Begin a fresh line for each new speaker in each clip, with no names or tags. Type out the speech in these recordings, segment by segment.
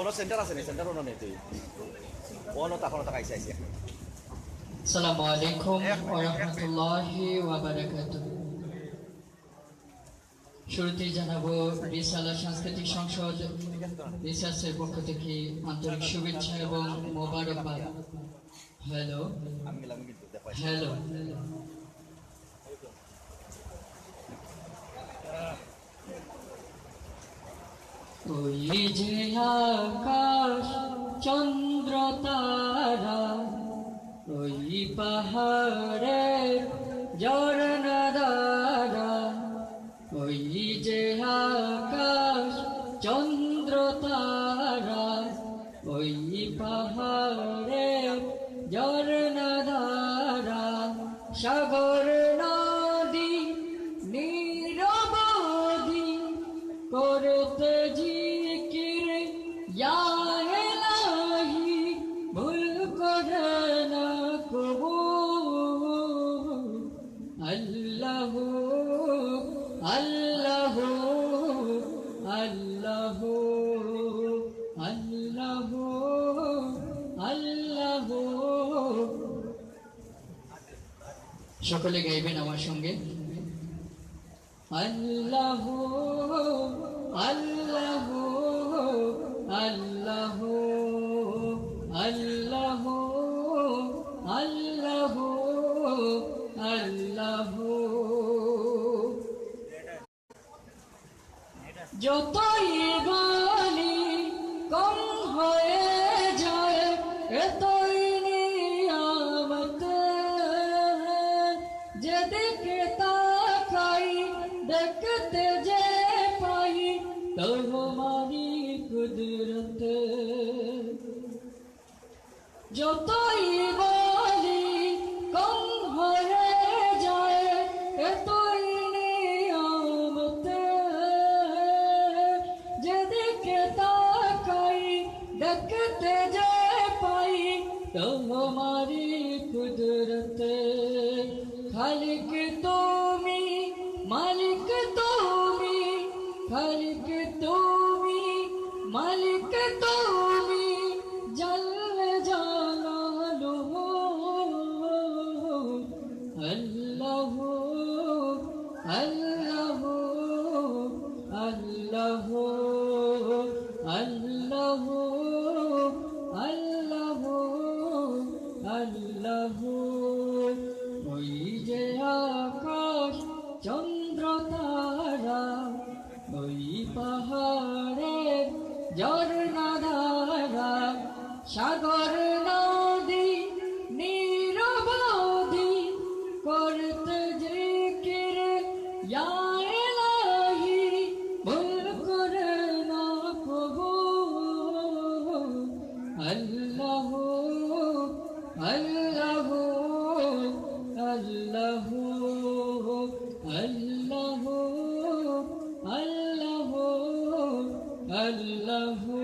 ono center আছে নি center ono নেই তুই ono ta kaisa aise
আসসালামু আলাইকুম ওয়া রাহমাতুল্লাহি ওয়া বারাকাতুহু। শুরুতেই জানাবো রিসালা সাংস্কৃতিক সংসদ রিসার্চের পক্ষ থেকে আন্তরিক শুভেচ্ছা এবং মোবারকবাদ। হ্যালো হ্যালো ওই যে আকাশ চন্দ্র তারা, ওই পাহাড়ের ঝরনা ধারা, ওই যে আকাশ চন্দ্র তারা, ওই পাহাড়ের ঝরনা ধারা, সাগর নদী নীরবধি করতে জিকির ইয়া ইলাহি, ভুল করে না কবু। আল্লাহু আল্লাহু আল্লাহু আল্লাহু আল্লাহু। সকলে গাইবেন আমার সঙ্গে। আল্লাহু আল্লাহু আল্লাহু আল্লাহু আল্লাহু আল্লাহু। যতই বলি কম হয়ে যায়, এতই নিয়ামত, যেদিকে তাকাই দেখতে যে পাই তোমারি কুদরত। যতই বলি কম হয়ে যায়, এতই নিয়ামত, যেদিকে তাকাই দেখতে যে পাই তোমারি কুদরত। খালিক তুমি, মালিক তুমি, খালিক তুমি, মালিক তুমি, জাল্লে জালালুহু। আল্লাহু আল্লাহু আল্লাহু আল্লাহু আল্লাহু আল্লাহু। ওই যে আকাশ চন্দ্র তারা, ওই পাহাড়ের ঝরনা ধারা, সাগর নদী নীরবধি করতে জিকির ইয়া ইলাহি, ভুল করে না কবু। আল্লাহু আল্লাহু আল্লাহু আল্লাহু আল্লাহু আল্লাহু।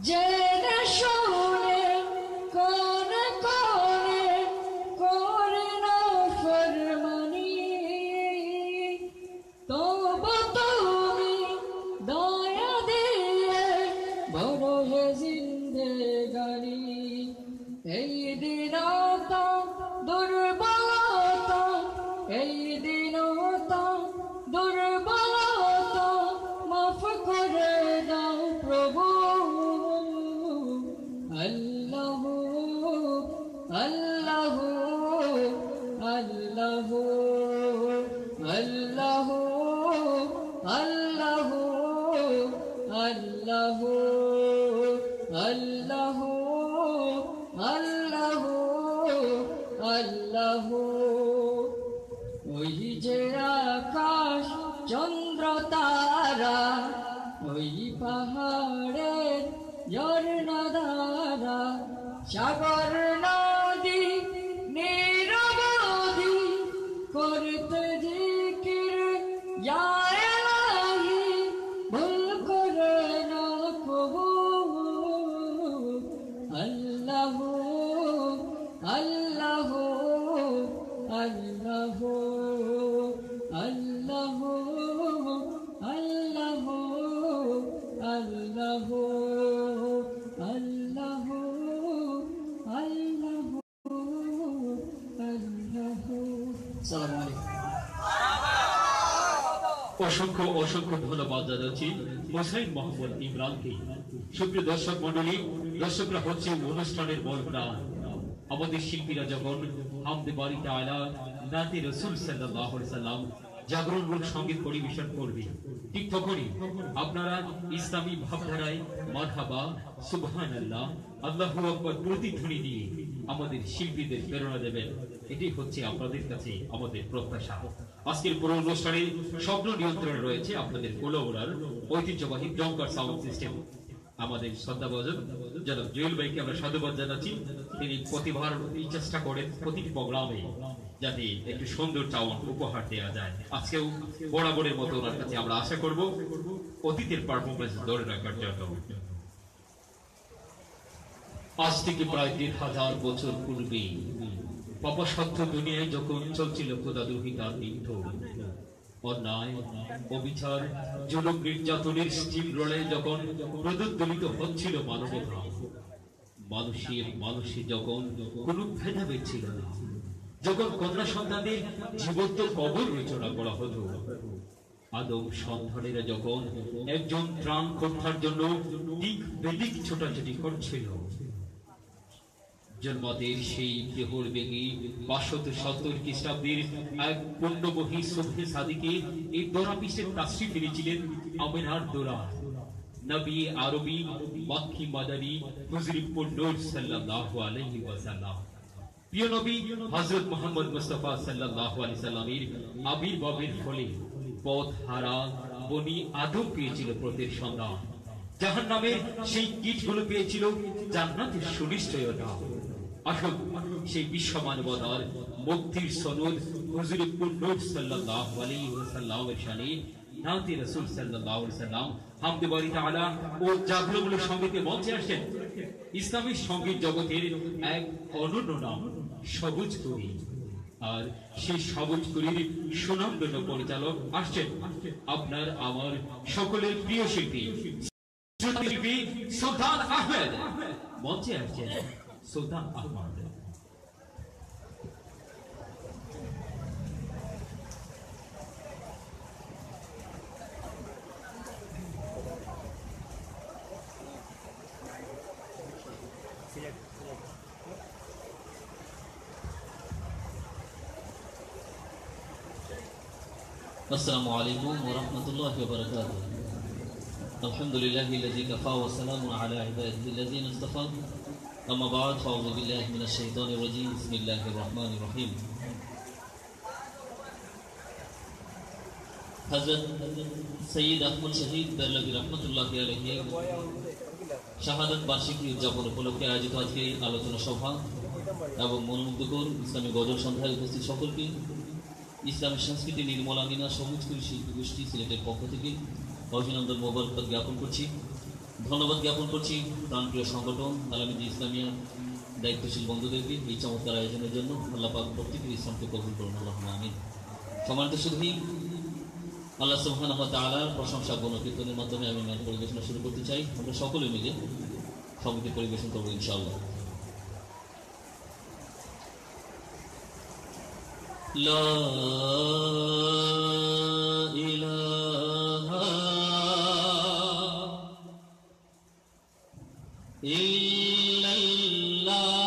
জেনে শুনে কোন কোনে করে না ফরমানি, তবু তুমি দয়া দিয়ে বড় হে জিন্দেগানি। এই দিনতা দুর্বলতা, এই দিনতা দুর্বলতা, মাফ করে দাও প্রভু। আল্লাহু আল্লাহু আল্লাহু আল্লাহু আল্লাহু আল্লাহু আল্লাহু আল্লাহু আল্লাহু। ওই যে আকাশ চন্দ্র তারা, ওই পাহাড়ের ঝরনা ধারা, সাগর নদী নীরবধি করতে জিকির ইয়া ইলাহি, ভুল করে না কবু। আল্লাহু আল্লাহু আল্লাহু আল্লাহু আল্লাহু
অসংখ্য অসংখ্য ধন্যবাদ জানাচ্ছি হোসেন মোহাম্মদ ইমরানকে। সুপ্রিয় দর্শক মন্ডলী, দর্শকরা হচ্ছে অনুষ্ঠানের মূল প্রাণ। আমাদের শিল্পীরা যখন হামদে বারি তাআলা নাতে রাসূল সাল্লাল্লাহু আলাইহি সাল্লাম জাগরণমূলক সঙ্গীত পরিবেশন করবে, ঠিক তখনই আপনারা ইসলামী ভাবধারায় মারহাবা, সুবহানাল্লাহ, আল্লাহু আকবার প্রতিধ্বনি দিয়ে আমাদের শিল্পীদের প্রেরণা দেবেন। এটি হচ্ছে আপনাদের কাছে আমাদের প্রত্যাশা। আজকের পুরো অনুষ্ঠানে স্বপ্ন নিয়ন্ত্রণে রয়েছে আপনাদের কোলাউড়ার ঐতিহ্যবাহী ডঙ্কার সাউন্ড সিস্টেম। আমাদের শ্রদ্ধাভাজন জনাব জুয়েল ভাইকে আমরা সাধুবাদ জানাচ্ছি। তিনি প্রতিবার চেষ্টা করেন প্রতিটি প্রোগ্রামে যাতে একটু সুন্দর সাউন্ড উপহার দেওয়া যায়। আজকেও বরাবরের মতো ওনার কাছে আমরা আশা করব অতীতের পারফরমেন্স ধরে রাখার জন্য। আজ থেকে প্রায় ১,৫০০ বছর পূর্বে পাপাসাধ্য দুনিয়ায় যখন চলছিল খোদাদ্রোহী তার নির্ধ অন্যায়, অবিচার, জুলুম নির্যাতনের স্টিম রোলে যখন প্রদলিত হচ্ছিল মানবতা, মানুষে যখন কোনো ভেদাভেদ ছিল না, যখন কন্যা সন্তানদের জীবন্ত কবর রচনা করা হতো, আদম সন্তানেরা যখন একজন ত্রাণ কর্তার জন্য দিক বেদিক ছোটাছুটি করছিল, জন্মাদের সেই দেহর বেগে ৫৭০ খ্রিস্টাব্দের এক পুণ্যবহী সভ্যে সাদিকে এই দোরা বিশ্বের কাছে ফিরেছিলেন আমিনার দোরা নবী আরবি মাক্কি মাদানী হুজুরপুর নূর সাল্লাল্লাহু আলাইহি ওয়াসাল্লাম। প্রিয় নবী হযরত মুহাম্মদ মুস্তাফা সাল্লাল্লাহু আলাইহি সাল্লামের আবির্ভাবের ফলে পথ হারা বনি আদম পেয়েছিল পথের সন্ধান, জাহান্নামের সেই কীটগুলো পেয়েছিল জান্নাতের সুনিশ্চয়তা। আসুন সেই বিশ্ব মানবতার মুক্তির সনদ হুজুরপুর নূর সাল্লাল্লাহু আলাইহি ওয়াসাল্লামের শানে নাতে রাসূল সাল্লাল্লাহু আলাইহি ওয়াসাল্লাম হামদে বারি তাআলা ও জাগরণমূলক সঙ্গীতে মঞ্চে আসেন। ইসলামী সঙ্গীত জগতের এক অনন্য নাম সবুজ করি, আর সেই সবুজ করির সুনামধন্য পরিচালক আসছেন আপনার আমার সকলের প্রিয় শিল্পী সুলতান আহমেদ। মঞ্চে আসছেন সুলতান আহমেদ।
السلام عليكم ورحمة الله وبركاته. الحمد لله الذي كفى وسلام على عباده الذين اصطفى. أما بعد فأعوذ بالله من الشيطان الرجيم. بسم الله الرحمن الرحيم. حضرت সৈয়দ আহমদ শহীদ বেরলভী রহমতুল্লাহি আলাইহি শাহাদাত বার্ষিকী উদযাপন উপলক্ষে আয়োজিত আজকে আলোচনা সভা এবং মনোমুগ্ধকর ইসলামী গজল সন্ধ্যায় উপস্থিত সকলকে ইসলামী সংস্কৃতি নির্মলাঙ্গিনা সবুজ করি শিল্পী গোষ্ঠী সিলেটের পক্ষ থেকে অভিনন্দন মোবারকবাদ জ্ঞাপন করছি, ধন্যবাদ জ্ঞাপন করছি প্রাণপ্রিয় সংগঠন আলামিয়া ইসলামিয়া দায়িত্বশীল বন্ধুদেরকে এই চমৎকার আয়োজনের জন্য। আল্লাহ পাক প্রত্যেকের ইসলামকে কবুল করুন, আল্লাহুম্মা আমিন। সম্মানিত সুধী, আল্লাহ সুবহানাহু ওয়া তাআলার প্রশংসা গুণকীর্তনের মাধ্যমে আমি গান পরিবেশনা শুরু করতে চাই। আমরা সকলে মিলে সঙ্গীত পরিবেশন করবো ইনশাআল্লাহ। لا إله إلا الله لا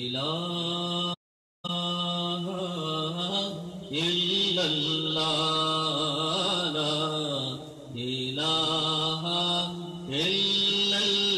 إله إلا الله لا إله إلا الله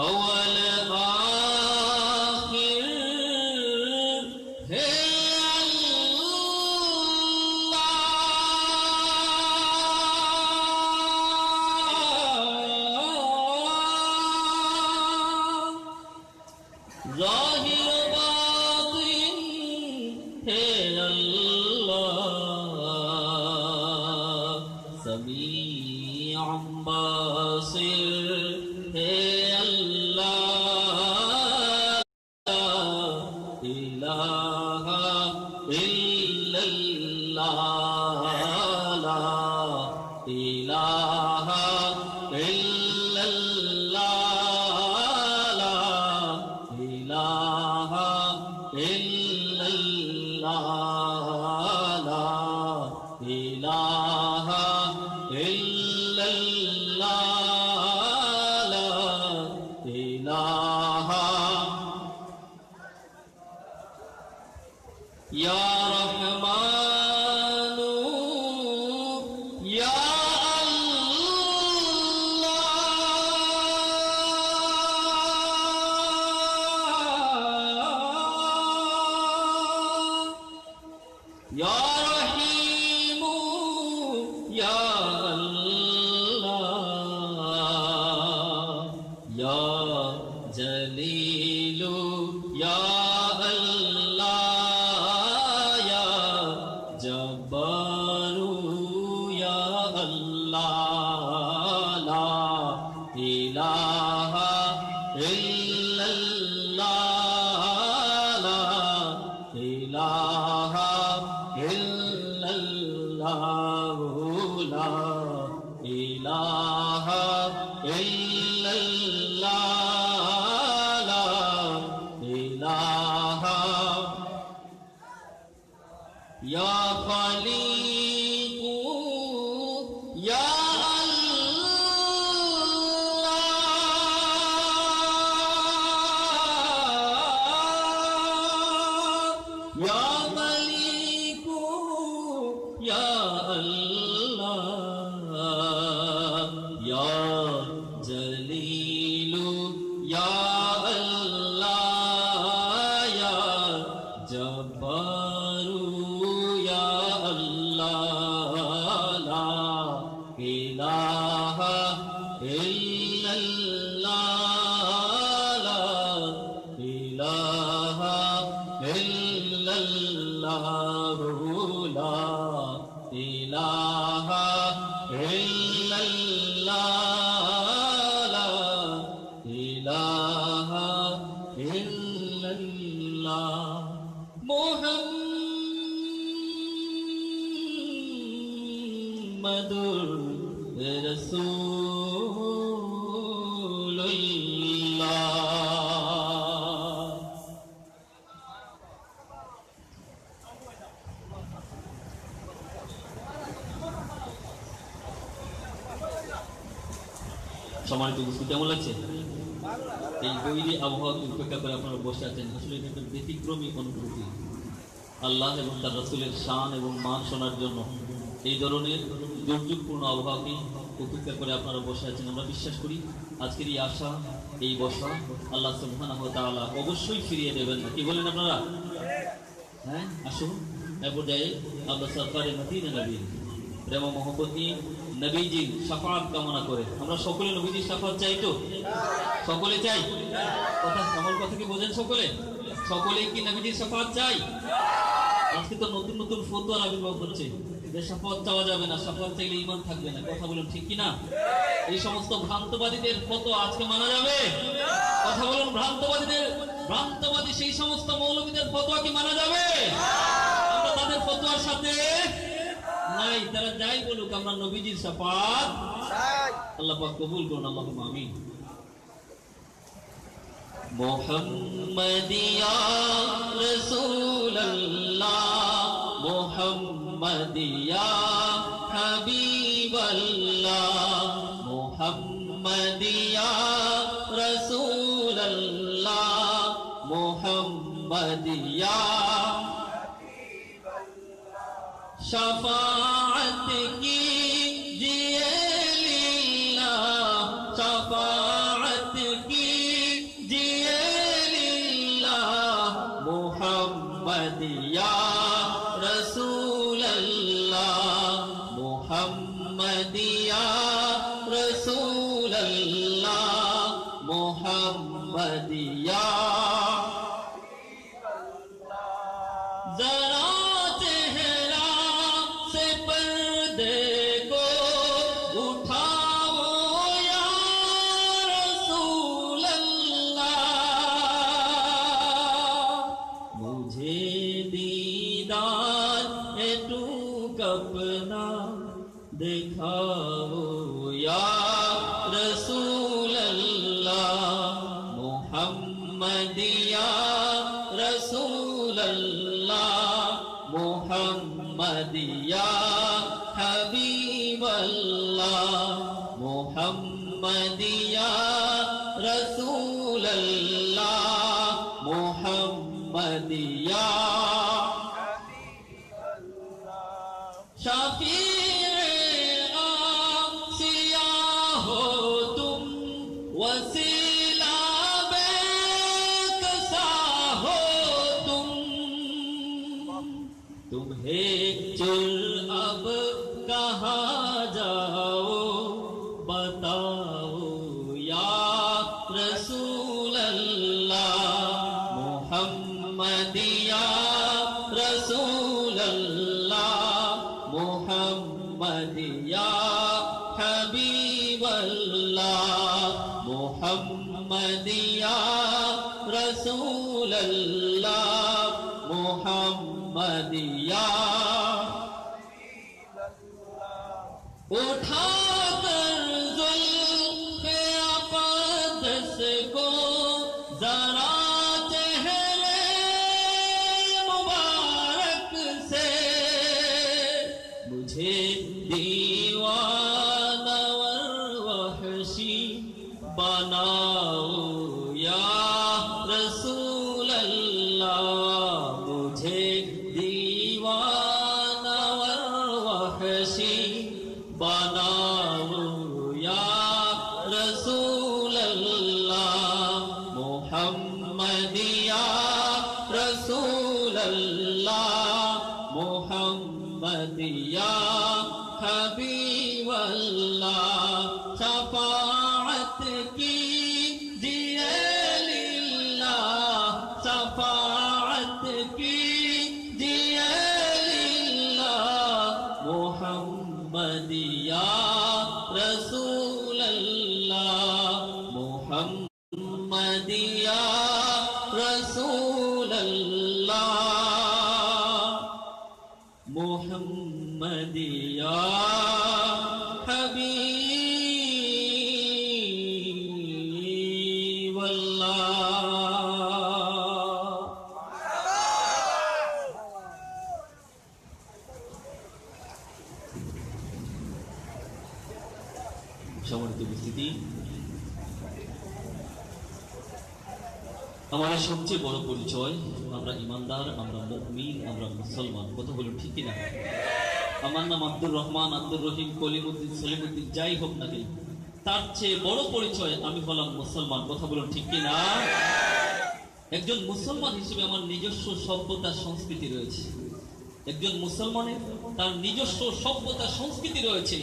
أول آخر ہے اللہ ظاہر باطن ہے اللہ سمیع باصر ہے اللہ ইলাহা ইল্লাল্লাহ লা ইলাহা ইল্লাল্লাহ লা ইলাহা ইল্লাল্লাহ লা ইলাহা ইল্লাল্লাহ লা ইলাহা ইয়া রহমানু ইয়া Ya Rahimu Ya Allah Ya Jalilu Ya Allah Ya Jabbaru Ya Allah La ilaha illallah La ilaha illallah la ilaha illallah la ilaha ya khaliqu ya Allah ya Ya Allah Ya Jalilu Ya Allah Ya Jabbaru Ya Allah La ilaha illallah La ilaha illallah La ilaha illallah la ilaha illallah Muhammadur Rasulullah সম্মানিত উপস্থিতি কেমন লাগছে? এই বৈরী আবহাওয়াকে উপেক্ষা করে আপনারা বসে আছেন, আসলে এটা একটা ব্যতিক্রমী অনুভূতি। আল্লাহ এবং তার রাসূলের শান এবং মান শোনার জন্য এই ধরনের দুর্যোগপূর্ণ আবহাওয়াকে উপেক্ষা করে আপনারা বসে আছেন। আমরা বিশ্বাস করি আজকের এই আশা, এই বসা আল্লাহ সুবহানাহু ওয়া তাআলা অবশ্যই ফিরিয়ে দেবেন না। কি বলেন আপনারা? হ্যাঁ, আসুন এরপর যাই আমরা সরকারে মদিনা নবী প্রেম মোহব্বত নিয়ে নবীজির শাফাআত কামনা করে আমরা সকলে নবীজির শাফাআত চাই। তো সকলে চাই? কথা আমার কথা কি বোঝেন? সকলে কি নবীজির শাফাআত চাই? আজকে তো নতুন নতুন ফতোয়ার আবির্ভাব হচ্ছে যে শাফাআত চাওয়া যাবে না, শাফাআত চাইলে ঈমান থাকবে না। কথা বলুন ঠিক কি না? এই সমস্ত ভ্রান্তবাদীদের ফতোয়া আজকে মানা যাবে? কথা বলুন, ভ্রান্তবাদী সেই সমস্ত মৌলবীদের ফতোয়া কি মানা যাবে? আমরা তাদের ফতোয়ার সাথে নাই, তারা যাই বলুক, আমরা নবীজির শাফাআত চাই। আল্লাহ পাক কবুল করুন, আল্লাহুম্মা আমিন। মুহাম্মাদিয়া রাসূলুল্লাহ, মুহাম্মাদিয়া হাবিবাল্লাহ, মুহাম্মাদিয়া রাসূলুল্লাহ, মুহাম্মাদিয়া शफाअत कीजिए लिल्लाह, शफाअत कीजिए लिल्लाह, मुहम्मद या रसूल अल्लाह, मुहम्मद या रसूल अल्लाह, मुहम्मद या जरा मुझे दिखाओ या रसूल अल्लाह मोहम्मद या रसूल अल्लाह मोहम्मद या हबीब अल्लाह मोहम्मद या रसूल अल्लाह मोहम्मद या शाफीए आसिया हो तुम वसीला बेकसा हो तुम्हें चुल अब कहाँ जाओ बताओ या रसूल अल्लाह मोहम्मद या रसूल अल्लाह मोहम्मद या हबीब अल्लाह मोहम्मद या रसूल अल्लाह मोहम्मद या उठा कर जुल्फ़े अक़दस को जरा चेहरे मुबारक से मुझे दीवाना वर वहशी बनाओ या रसूल अल्लाह मुझे दीवाना वर वहशी बनाओ या रसूल अल्लाह मोहम्मद या रसूल अल्लाह मोहम्मद या हबीब अल्लाह शफाअत की दिए लिल्लाह शफाअत की दिए लिल्लाह मोहम्मद या रसूल अल्लाह मोहम्मद या रसूल अल्लाह मोहम्मद या हबीब अल्लाह। সম্মানিত উপস্থিতি, আমাদের সবচেয়ে বড় পরিচয় আমরা ইমানদার, আমরা মুমিন, আমরা মুসলমান। কথা বলুন ঠিক কিনা? আমার নাম আব্দুর রহমান, আব্দুর রহিম, কলিমুদ্দিন, সলিমুদ্দিন, যাই হোক না কেন, তার চেয়ে বড় পরিচয় আমি হলাম মুসলমান। কথা বলুন ঠিক কিনা? একজন মুসলমান হিসেবে আমার নিজস্ব সভ্যতা সংস্কৃতি রয়েছে। একজন মুসলমানের তার নিজস্ব সভ্যতা সংস্কৃতি রয়েছে।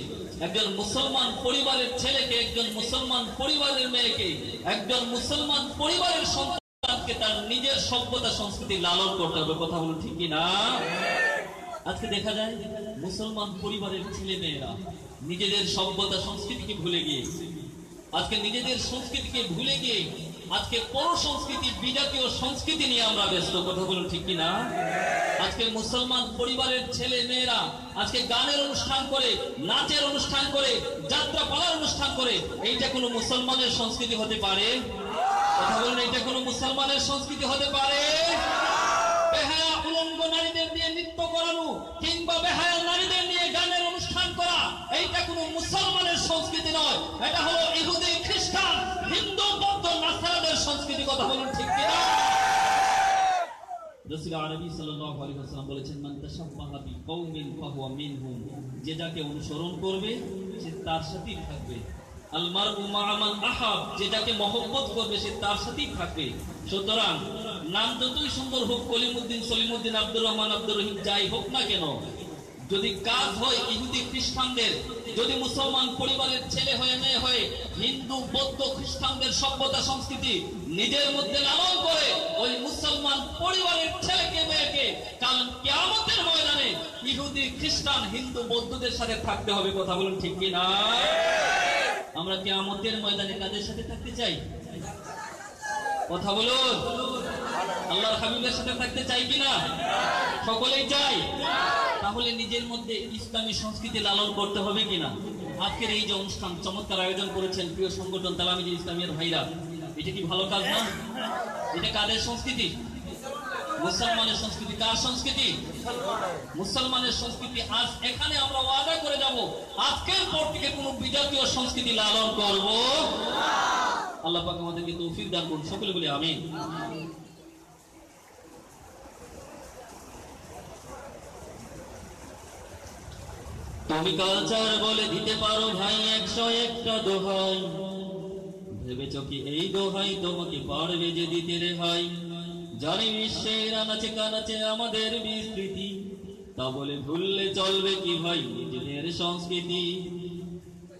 একজন মুসলমান পরিবারের ছেলেকে, একজন মুসলমান পরিবারের মেয়েকে, একজন মুসলমান পরিবারের সন্তানকে তার নিজের সভ্যতা সংস্কৃতি লালন করতে হবে। কথা বলুন ঠিক কিনা? আজকে দেখা যায় মুসলমান পরিবারের ছেলে মেয়েরা নিজেদের সভ্যতা সংস্কৃতিকে ভুলে গিয়ে, আজকে নিজেদের সংস্কৃতিকে ভুলে গিয়ে আজকে পর সংস্কৃতি, বিজাতীয় সংস্কৃতি নিয়ে আমরা ব্যস্ত। কথা বলুন ঠিক কিনা? আজকে মুসলমান পরিবারের ছেলে মেয়েরা আজকে গানের অনুষ্ঠান করে, নাচের অনুষ্ঠান করে, যাত্রা পালার অনুষ্ঠান করে। এইটা কোনো মুসলমানের সংস্কৃতি হতে পারে? কথা বলুন, এইটা কোনো মুসলমানের সংস্কৃতি হতে পারে? বেহায়া উলঙ্গ নারীদের দিয়ে নৃত্য করানো কিংবা বেহায়া নারীদের নিয়ে গানের অনুষ্ঠান করা, এইটা কোনো মুসলমানের সংস্কৃতি নয়। এটা হলো ইহুদি, খ্রিস্টান, হিন্দু, বৌদ্ধ, নাসারাদের সংস্কৃতি। কথা বলুন ঠিক কিনা? রাসূল আরবি সাল্লাল্লাহু আলাইহি ওয়াসাল্লাম বলেছেন, মান তাশাব্বাহা বিকাউমিন ফাহুয়া মিনহুম, যে যাকে অনুসরণ করবে সে তার সাথেই থাকবে। আল মারউ মা'a মান আহাব, যে যাকে মহব্বত করবে সে তার সাথেই থাকবে। সুতরাং নাম যতই সুন্দর হোক, কলিমুদ্দিন, সলিমুদ্দিন, আব্দুর রহমান, আব্দুর রহিম, যাই হোক না কেন, যদি কাজ হয় ইহুদি খ্রিস্টানদের, যদি মুসলমান পরিবারের ছেলে হয়ে মেয়ে হয়ে হিন্দু, বৌদ্ধ, খ্রিস্টানদের সভ্যতা সংস্কৃতি নিজের মধ্যে লালন করে, ওই মুসলমান পরিবারের ছেলেকে মেয়েকে কাল কিয়ামতের ময়দানে ইহুদি, খ্রিস্টান, হিন্দু, বৌদ্ধদের সাথে থাকতে হবে। কথা বলুন ঠিক কিনা? আমরা কিয়ামতের ময়দানে কাদের সাথে থাকতে চাই? কথা বলুন, আল্লাহর হাবিবের সাথে থাকতে চাই কিনা? সকলেই চাই। তাহলে নিজের মধ্যে ইসলামী সংস্কৃতি লালন করতে হবে কিনা? আজকের এই যে অনুষ্ঠান চমৎকার আয়োজন করেছেন প্রিয় সংগঠন তালামিজে ইসলামিয়ার ভাইরা, এটা কি ভালো কাজ না? এটা কাদের সংস্কৃতি? মুসলমানের সংস্কৃতি। কার সংস্কৃতি? মুসলমানের সংস্কৃতি। আজ এখানে আমরা ওয়াদা করে যাব, আজকের পর থেকে কোনো বিজাতীয় সংস্কৃতি লালন করব না। আল্লাহ পাক আমাদেরকে তৌফিক দান করুন, সকলে বলি আমিন। তুমি কালচার বলে দিতে পারো ভাই 101টা দোহাই, ভেবেছ কি এই দোহাই তোমাকে পারবে যে দিতে রেহাই? জানি বিশ্বের আনাচে কানাচে আমাদের বিস্তৃতি, তা বলে ভুললে চলবে কি ভাই নিজেদের সংস্কৃতি?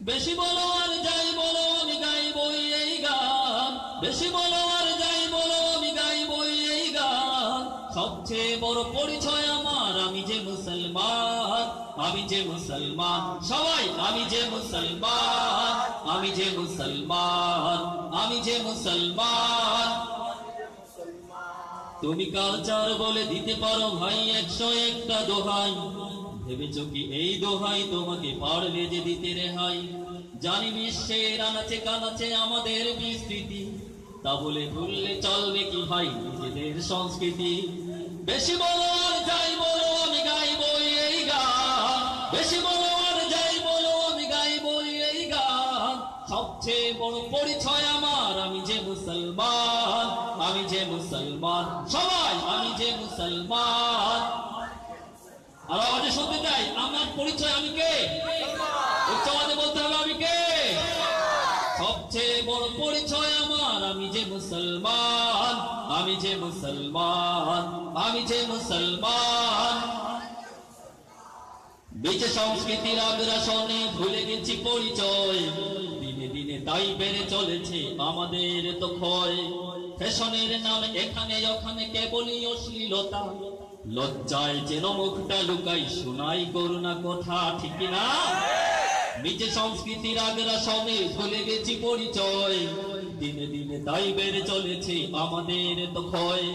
বেশি বলো আর যাই বলো আমি গাইবই এই গান, বেশি বলো আর যাই বলো আমি গাইবই এই গান। সবচেয়ে বড় পরিচয় আমার আমি যে মুসলমান, আমি যে মুসলমান, সবাই আমি যে মুসলমান, আমি যে মুসলমান, আমি যে মুসলমান। তুমি কালচার বলে দিতে পারো ভাই 101টা দোহাই, ভেবেছ কি এই দোহাই তোমাকে পারবে যে দিতে রেহাই? জানি বিশ্বের আনাচে কানাচে আমাদের বিস্তৃতি, তা বলে ভুললে চলবে কি ভাই নিজেদের সংস্কৃতি? বেশি বলো আর যাই বলো আমি গাইবই এই গান, বেশি বলো আর যাই বলো আমি গাইবই এই গান। সবচেয়ে বড় পরিচয় আমার আমি যে মুসলমান, আমি যে মুসলমান, সবাই আমি যে মুসলমান। আর আওয়াজে শুনতে চাই আমার পরিচয় আমি কে? উচ্চ আওয়াজে বলতে হবে আমি কে? সবচেয়ে বড় পরিচয় আমার আমি যে মুসলমান, আমি যে মুসলমান, আমি যে মুসলমান। বেঁচে সংস্কৃতির আগ্রাসনে ভুলে গেছি পরিচয়, দিনে দিনে তাই বেড়ে চলেছে আমাদের তো ক্ষয়। ফ্যাশনের নাম এখানে ওখানে কেবলই অশ্লীলতা, লজ্জায় যেন মুখটা লুকাই শোনাই করুণা কথা, ঠিক না? নিজে সংস্কৃতির আগ্রাসনে ভুলে গেছি পরিচয়, দিনে দিনে তাই বেড়ে চলেছে আমাদের তো ক্ষয়।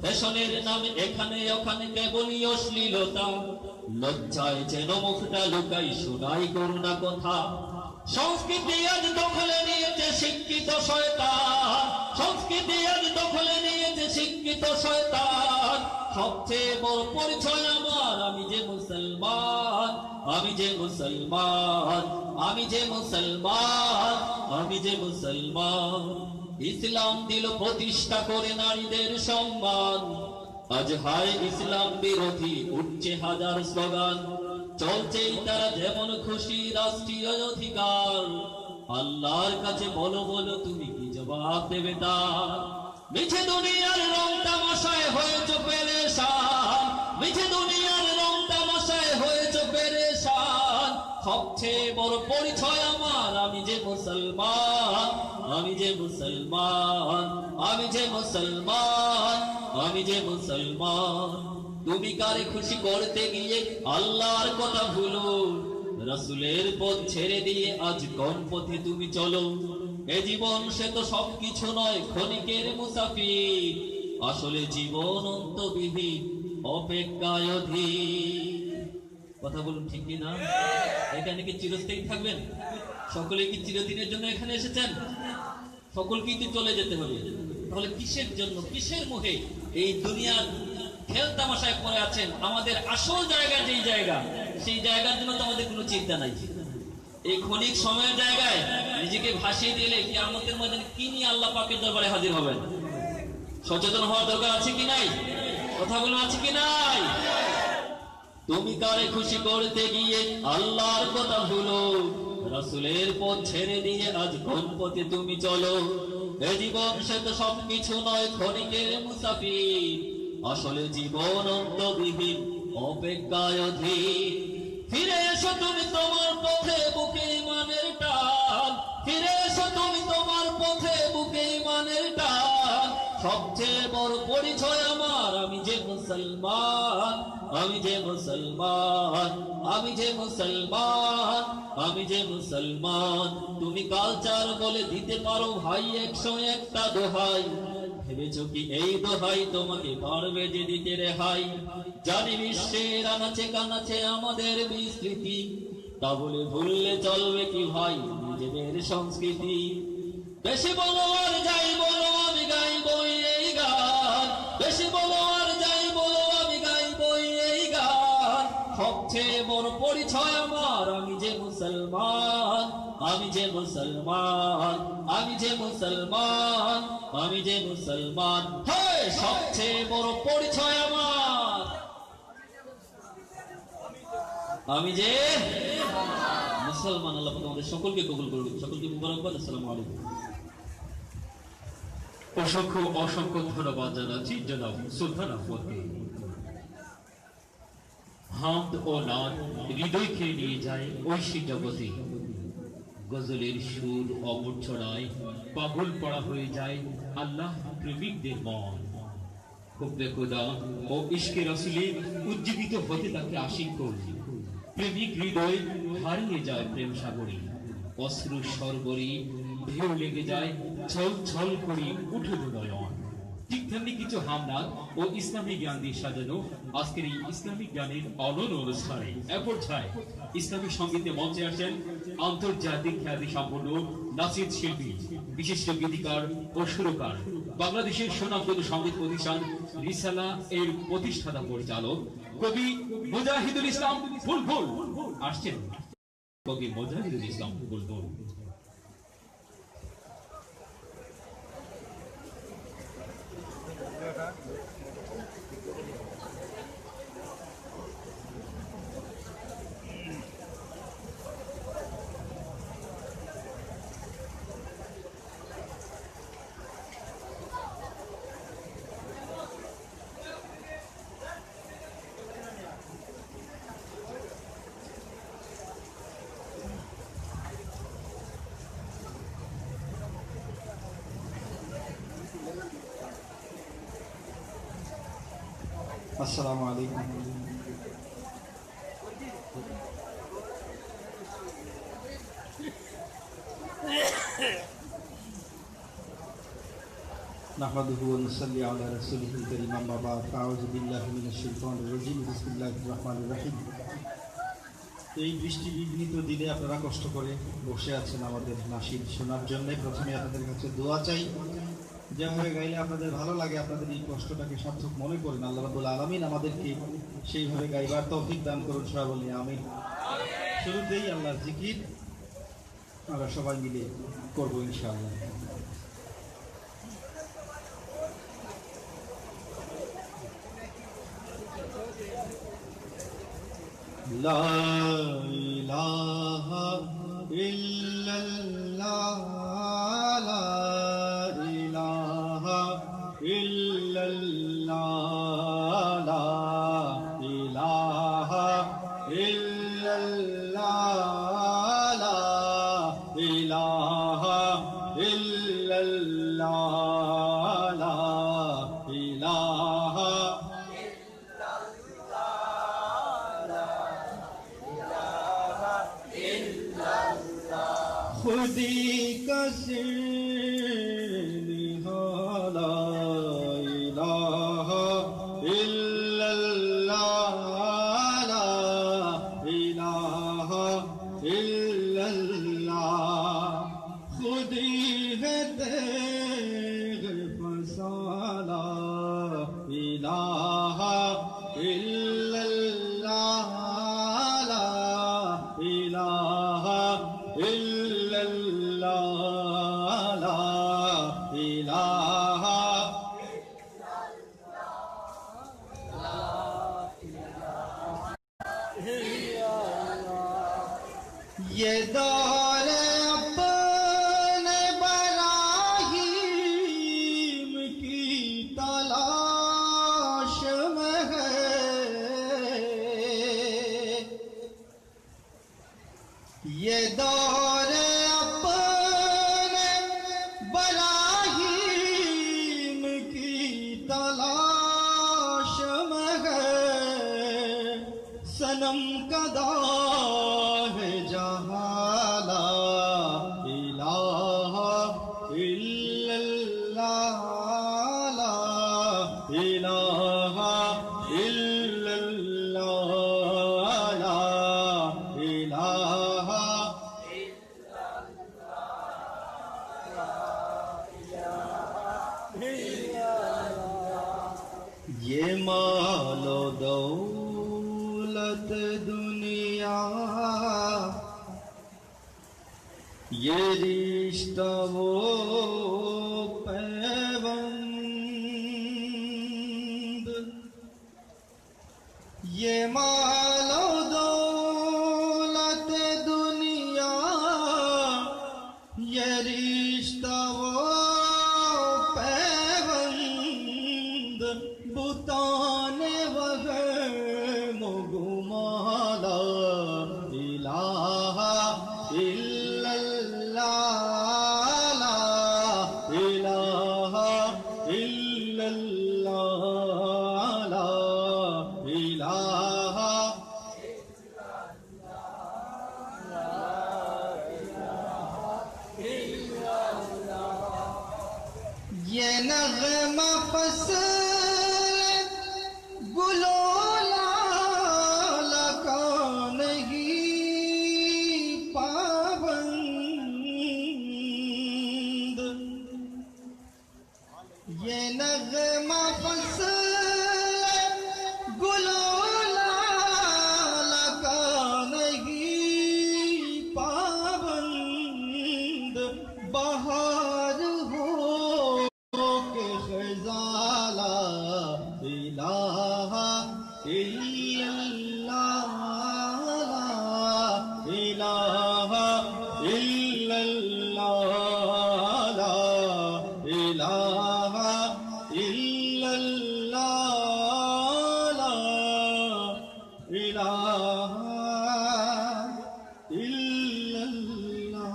ফ্যাশনের নামে এখানে ওখানে কেবলই অশ্লীলতা, লজ্জায় যেন মুখটা লুকাই শোনাই করুণা কথা। সংস্কৃতি আজ দখলে নিয়েছে শিক্ষিত শয়তান, সংস্কৃতি আজ দখলে নিয়েছে শিক্ষিত শয়তান। সবচেয়ে বড় পরিচয় আমার আমি যে মুসলমান, আমি যে মুসলমান, আমি যে মুসলমান, আমি যে মুসলমান। ইসলাম দিল প্রতিষ্ঠা করে নারীদের সম্মান, আজ হায় ইসলাম বিরোধী উঠছে হাজার স্লোগান। চলছেই তারা যেমন খুশি রাষ্ট্রীয় অধিকার, আল্লাহর কাছে বলো বলো তুমি কি জবাব দেবে তার? মিছে দুনিয়ার রং তামাশায় হয়েছ পেরেশান, মিছে দুনিয়ার রং তামাশায় হয়েছ পেরেশান। সবচেয়ে বড় পরিচয় আমার আমি যে মুসলমান, আমি যে মুসলমান, আমি যে মুসলমান, আমি যে মুসলমান। তুমি কারে খুশি করতে গিয়ে আল্লাহর কথা ভুলো, রাসূলের পথ ছেড়ে দিয়ে আজ কোন পথে তুমি চলো? এ জীবন সে তো সবকিছু নয় ক্ষণিকের মুসাফির, আসলে জীবন অন্তবিহীন অপেক্ষায় অধীর। কথা বলুন ঠিক কি না? এখানে কি চিরস্থায়ী থাকবেন? সকলে কি চিরদিনের জন্য এখানে এসেছেন? সকলকেই তো চলে যেতে হবে। তাহলে কিসের জন্য, কিসের মোহে এই দুনিয়ার খেল তামাশায় পড়ে আছেন? আমাদের আসল জায়গা যেই জায়গা, সেই জায়গার জন্য তো আমাদের কোনো চিন্তা নাই। এই ক্ষণিক সময়ের জায়গায় নিজেকে ভাসিয়ে দিলে কিয়ামতের ময়দানে কি নিয়ে আল্লাহ পাকের দরবারে হাজির হবেন? সচেতন হওয়ার দরকার আছে কি নাই? কথাগুলো আছে কি নাই? তুমি কারে খুশি করতে গিয়ে আল্লাহর কথা ভুলো, রাসূলের পথ ছেড়ে দিয়ে আজ কোন পথে তুমি চলো? এ জীবন সে তো সবকিছু নয় ক্ষণিকের মুসাফির, আসলে জীবন অন্তবিহীন অপেক্ষায় অধীর। ফিরে এসো তুমি তোমার পথে বুকে ইমানের টান, ফিরে এসো তুমি তোমার পথে বুকে ইমানের টান। সবচেয়ে বড় পরিচয় আমার, আমি যে মুসলমান, আমি যে মুসলমান, আমি যে মুসলমান, আমি যে মুসলমান। তুমি কালচার বলে দিতে পারো ভাই 101টা দোহাই, ভেবেছ কি এই দোহাই তোমাকে পারবে যে দিতে রেহাই? জানি বিশ্বের আনাচে কানাচে আমাদের বিস্তৃতি, তা বলে ভুললে চলবে কি ভাই নিজেদের সংস্কৃতি? বেশি বলো আর যাই বলো আমি গাইবো এই গান, বেশি বলো আর যাই বলো আমি গাইবো এই গান। সবচেয়ে বড় পরিচয় আমার, আমি যে মুসলমান, আমি যে মুসলমান, আমি যে মুসলমান, আমি যে মুসলমান। হ্যাঁ, সবচেয়ে বড় পরিচয় আমার, আমি যে মুসলমান। আল্লাহ আমাদের সকলকে কবুল করুন, সকলকে মুবারকবাদ। আসসালামু আলাইকুম।
অসংখ্য অসংখ্য ধন্যবাদ জানাচ্ছি জনাব সুলতান আহমদকে। হামদ ও নাদ হৃদয়কে নিয়ে যায় ঐশী জগতে, গজলের সুর অমর ছড়ায়, পাগল পড়া হয়ে যায় আল্লাহ প্রেমিকদের মন। হুব্বে খোদা ও ইশকে রাসূলে উজ্জীবিত হতে তাকে আশিক করি, প্রেমিক হৃদয় হারিয়ে যায় প্রেম সাগরে, অশ্রু সরবরে ঢেউ লেগে যায়, ছল ছল করে উঠে নয়ন। ঠিক তেমনি কিছু হামনাদ ও ইসলামিক জ্ঞান দিয়ে সাজানো আজকের এই ইসলামিক জ্ঞানের অনন্য অনুষ্ঠানে এ পর্যায়ে ইসলামিক সঙ্গীতে মঞ্চে আসেন আন্তর্জাতিক খ্যাতি সম্পন্ন নাসিদ শিল্পী, বিশিষ্ট গীতিকার ও সুরকার, বাংলাদেশের সুনামধন্য সঙ্গীত প্রতিষ্ঠান রিসালা এর প্রতিষ্ঠাতা পরিচালক কবি মুজাহিদুল ইসলাম বুলবুল আসছেন। কবি মুজাহিদুল ইসলাম বুলবুল।
আসসালামু আলাইকুম। নাহমাদুহু ওয়া নুসাল্লি আলা রাসূলিহিল কারীম, আম্মা বা'দ, আউযু বিল্লাহি মিনাশ শাইতানির রাজীম, বিসমিল্লাহির রাহমানির রাহিম। এই বৃষ্টি বিঘ্নিত দিনে আপনারা কষ্ট করে বসে আছেন আমাদের নাশিদ শোনার জন্য। প্রথমে আপনাদের কাছে দোয়া চাই, যেভাবে গাইলে আপনাদের ভালো লাগে, আপনাদের এই কষ্টটাকে সার্থক মনে করেন। আল্লাহ রাব্বুল আলামিন আমাদেরকে সেইভাবে গাইবার তৌফিক দান করুন, সবাই বলি আমিন। শুরুতেই আল্লাহর জিকির আমরা সবাই মিলে করবো ইনশাআল্লাহ। লা ইলাহা ইল্লাল্লাহ, লা ইলাহা ইল্লাল্লাহ, লা ইলাহা ইল্লাল্লাহ, লা ইলাহা ইল্লাল্লাহ, লা ইলাহা खुदी कसे ला इलाहा इल्लल्लाह, ला इलाहा इल्लल्लाह, खुदी है तेरे फसाला इलाहा इल्लल्लाह, ला इलाहा इल्लल्लाह, ला इलाहा ये दौर अपने बराहीम की तलाश में है, ये दौर अपने बराहीम की چمکدا ہے جہاں لا الہ الا اللہ لا الہ الا اللہ لا الہ یہ مال و دولت دنیا یہ رشتہ وہ پیوند یہ مال و دولت دنیا یہ رشتہ وہ پیوند بتان وغم گمالا الہ الا اللہ لا الہ الا اللہ لا الہ یہ نغمہ پسند گلو لال کا نہیں پابند یہ نغمہ پسند گلو لال کا نہیں پابند بہار ہو کہ خزالہ الہ الا اللہ لا الہ الا اللہ لا الہ الا اللہ لا الہ الا اللہ.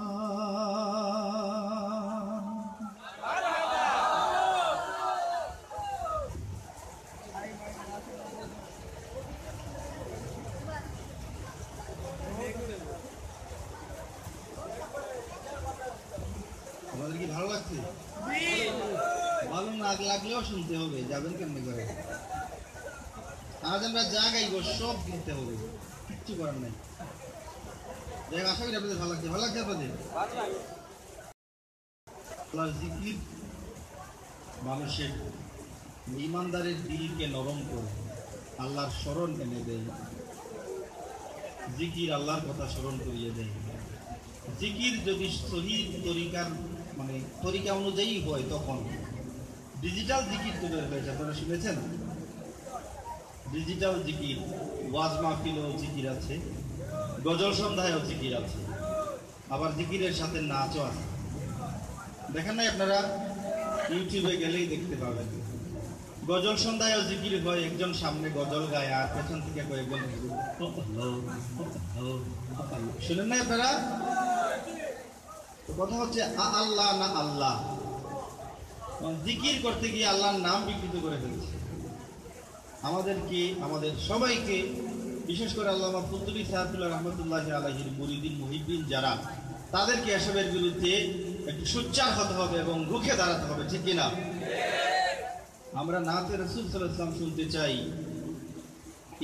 আমাদের কি ভালো লাগছে? ভালো না লাগলেও শুনতে হবে, যাবেন কেমনে করে? আজ আমরা যা গাইব সব কিনতে হবে, কিচ্ছু করার নাই। দেখ আশা করি আপনাদের ভালো লাগছে। ভালো লাগছে আপনাদের? আল্লাহর জিকির মানুষের ইমানদারের দিলকে নরম করে আল্লাহর স্মরণ এনে দেয়। জিকির আল্লাহর কথা স্মরণ করিয়ে দেয়। জিকির যদি সহি তরিকার মানে তরিকা অনুযায়ী হয় তখন ডিজিটাল জিকির তৈরি হয়েছে। আপনারা শুনেছেন ডিজিটাল জিকির, ওয়াজ মাহফিলেও জিকির আছে, গজল সন্ধ্যায়ও জিকির আছে, আবার জিকিরের সাথে নাচও আছে। দেখেন নাই আপনারা? ইউটিউবে গেলেই দেখতে পাবেন। গজল সন্ধ্যায়ও জিকির হয়, একজন সামনে গজল গায় আর পেছন থেকে কয়েকজন শুনেন নাই আপনারা? কথা হচ্ছে আল্লাহ না আল্লাহ, জিকির করতে গিয়ে আল্লাহর নাম বিকৃত করে ফেলছে। আমাদেরকে, আমাদের সবাইকে, বিশেষ করে আল্লামা ফুতুলি সাহেবুল্লাহ রহমতুল্লাহ আলাইহির মুরিদিন মুহিব্বিন যারা, তাদেরকে এসবের বিরুদ্ধে একটু সোচ্চার হতে হবে এবং রুখে দাঁড়াতে হবে, ঠিক কিনা? আমরা নাতে রাসূল সাল্লাল্লাহু আলাইহি ওয়াসাল্লাম শুনতে চাই,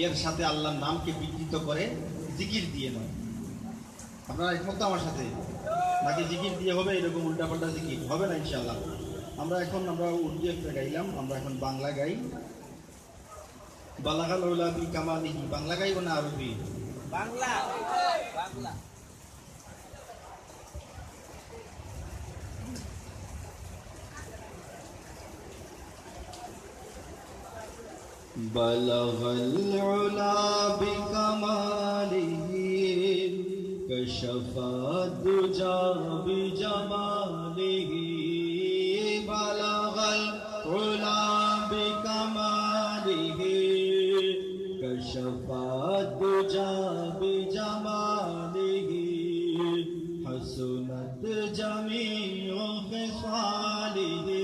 এর সাথে আল্লাহর নামকে বিকৃত করে জিকির দিয়ে নয়। আপনারা একমত আমার সাথে? নাকি জিকির দিয়ে হবে এরকম উল্টাপাল্টা জিকির হবে না ইনশাআল্লাহ। আমরা উর্দু একটা গাইলাম, আমরা এখন বাংলা গাই। বালাগাল উলা বি কামালিহি, বাংলা গাইব না আরবি? বাংলা। বাংলা। বালাগাল উলা বি কামালিহি কশফাত দুজা বি জামালিহি বালাগাল উলা বি কামালিহি কশফাত দুজা বি জামালিহি হাসনাত জামিউ খিসালিহি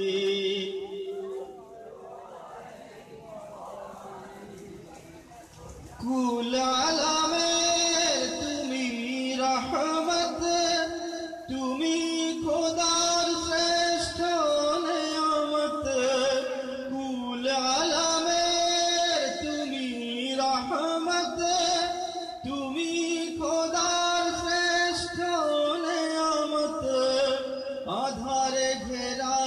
কুল আলাম ঘেরা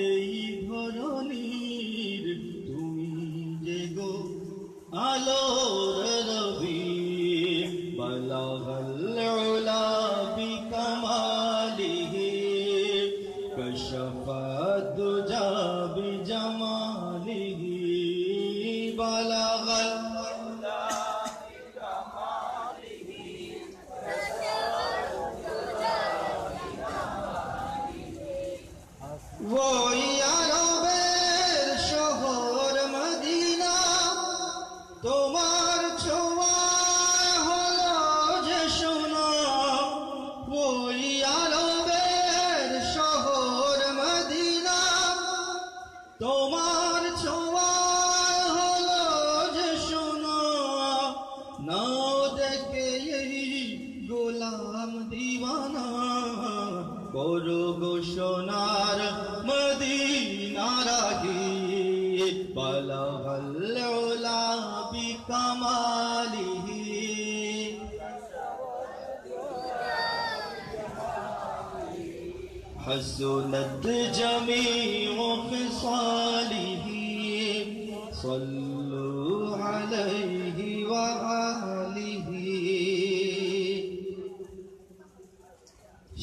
এই ধরনীর তুমি যে গো আলোর রবি বালাগাল উলা বিকামালিহি কশফাত দুজা বিজামালিহি বালাগাল ওই আরবের শহর মদিনা তোমার ছোঁয়ায় হলো যে সোনা ওই আরবের শহর মদিনা তোমার ছোঁয়ায় হলো যে সোনা নাও দেখে এই গোলাম দিওয়ানা করো গো সোনার মদিনার আগে বালাগাল উলা বিকামালিহি حسنت جميع خصاله صلوا عليه وآله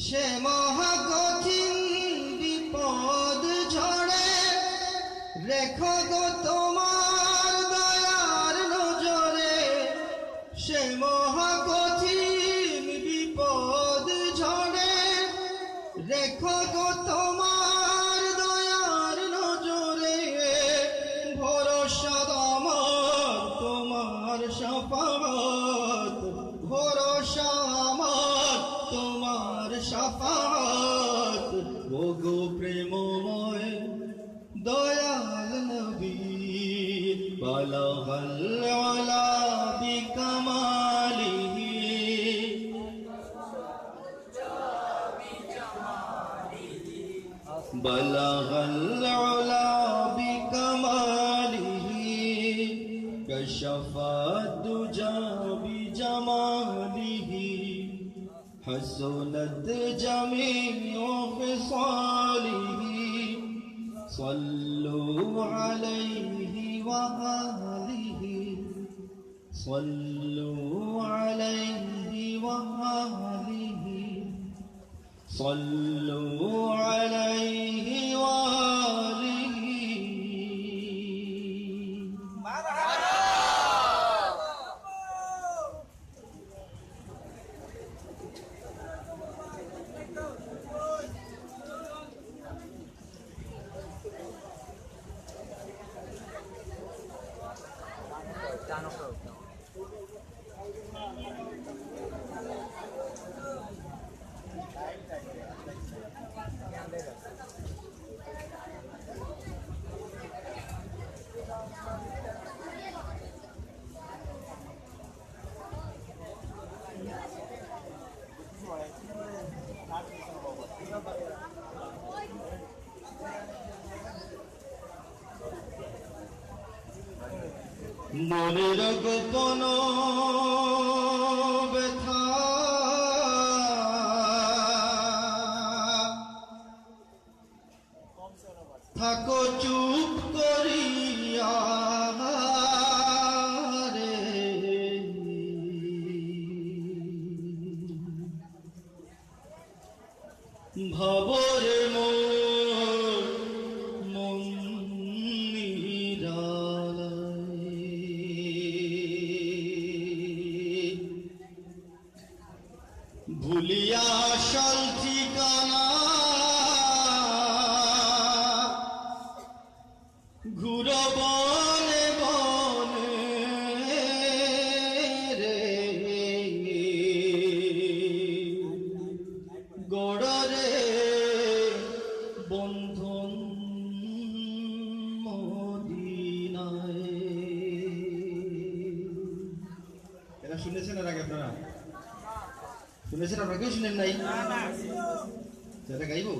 সে মহাকঠিন বিপদ ঝড়ে রেখো গো তোমার দয়ার নজরে সে মহাকঠিন বিপদ ঝড়ে রেখো গো তোমার দয়ার নজরে ভরসা আমার তোমার শাফাআত ভরসা আমার তোমার শাফাআত ও গো প্রেমময় দয়াল নবী বালাগাল উলা বিকামালিহি বালাগাল উলা বিকামালিহি কশফাত দুজা বিজামালিহি حسنت جميع خصاله صلوا عليه وآله صلوا عليه وآله صلوا عليه وآله মনের গোপন ব্যথা থাকো চুপ করিয়া রে ভবরে মন ভুলিয়া আসল ঠিকানা ঘুরো বনে বনে রে গড়রে বন্ধন মদিনায়। এরা শুনেছেন এর আগে আপনারা? শুনেছেন আপনারা? কেউ শুনেন নাই? সেটা গাইবো,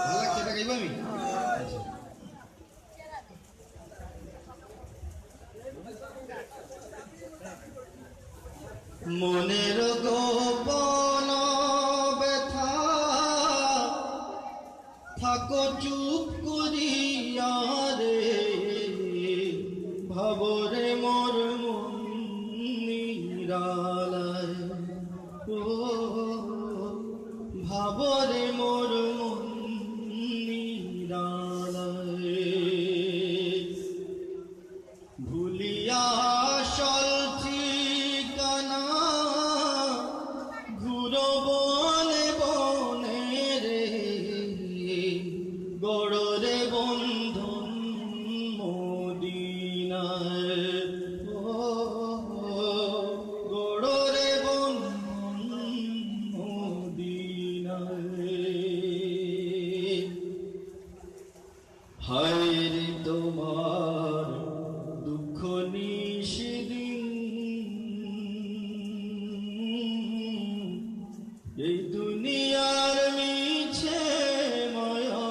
ভালো লাগছে, এটা গাইবো আমি। মনের গোপন ব্যথা থাকো চুপ করিয়া রে ভাবরে মোর মন নিরালায় ও ভাবরে মোর মন নিরালায় ভুলিয়া আসল ঠিকানা ঘুরো বনে বনে রে গড়রে বন্ধন মদিনায় ও গড়রে বন্ধন মদিনায় হায় রে তোমার দুঃখ নিষেদিন এই দুনিয়ার মিছে মায়া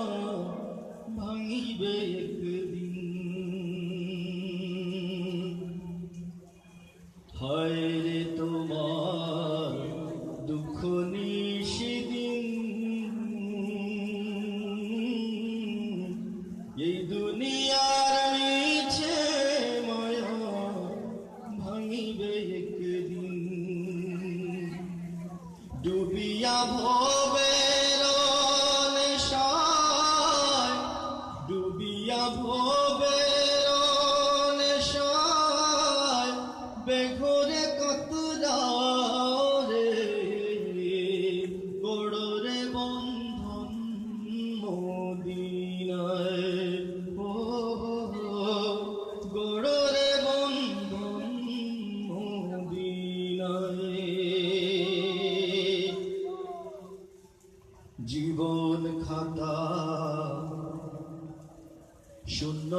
ভাঙিবে একদিন হায় রে তোমার দুঃখ নিষেদিন এই দুনিয়ার মিছে মায়া ভাঙিবে একদিন ডুবিয়া ভবের নেশায় ডুবিয়া ভবের নেশায় বেঘরে কত রে গড়রে বন্ধন মদিনায় ও গড়রে বন্ধন মদিনায় জীবন খাতা শূন্য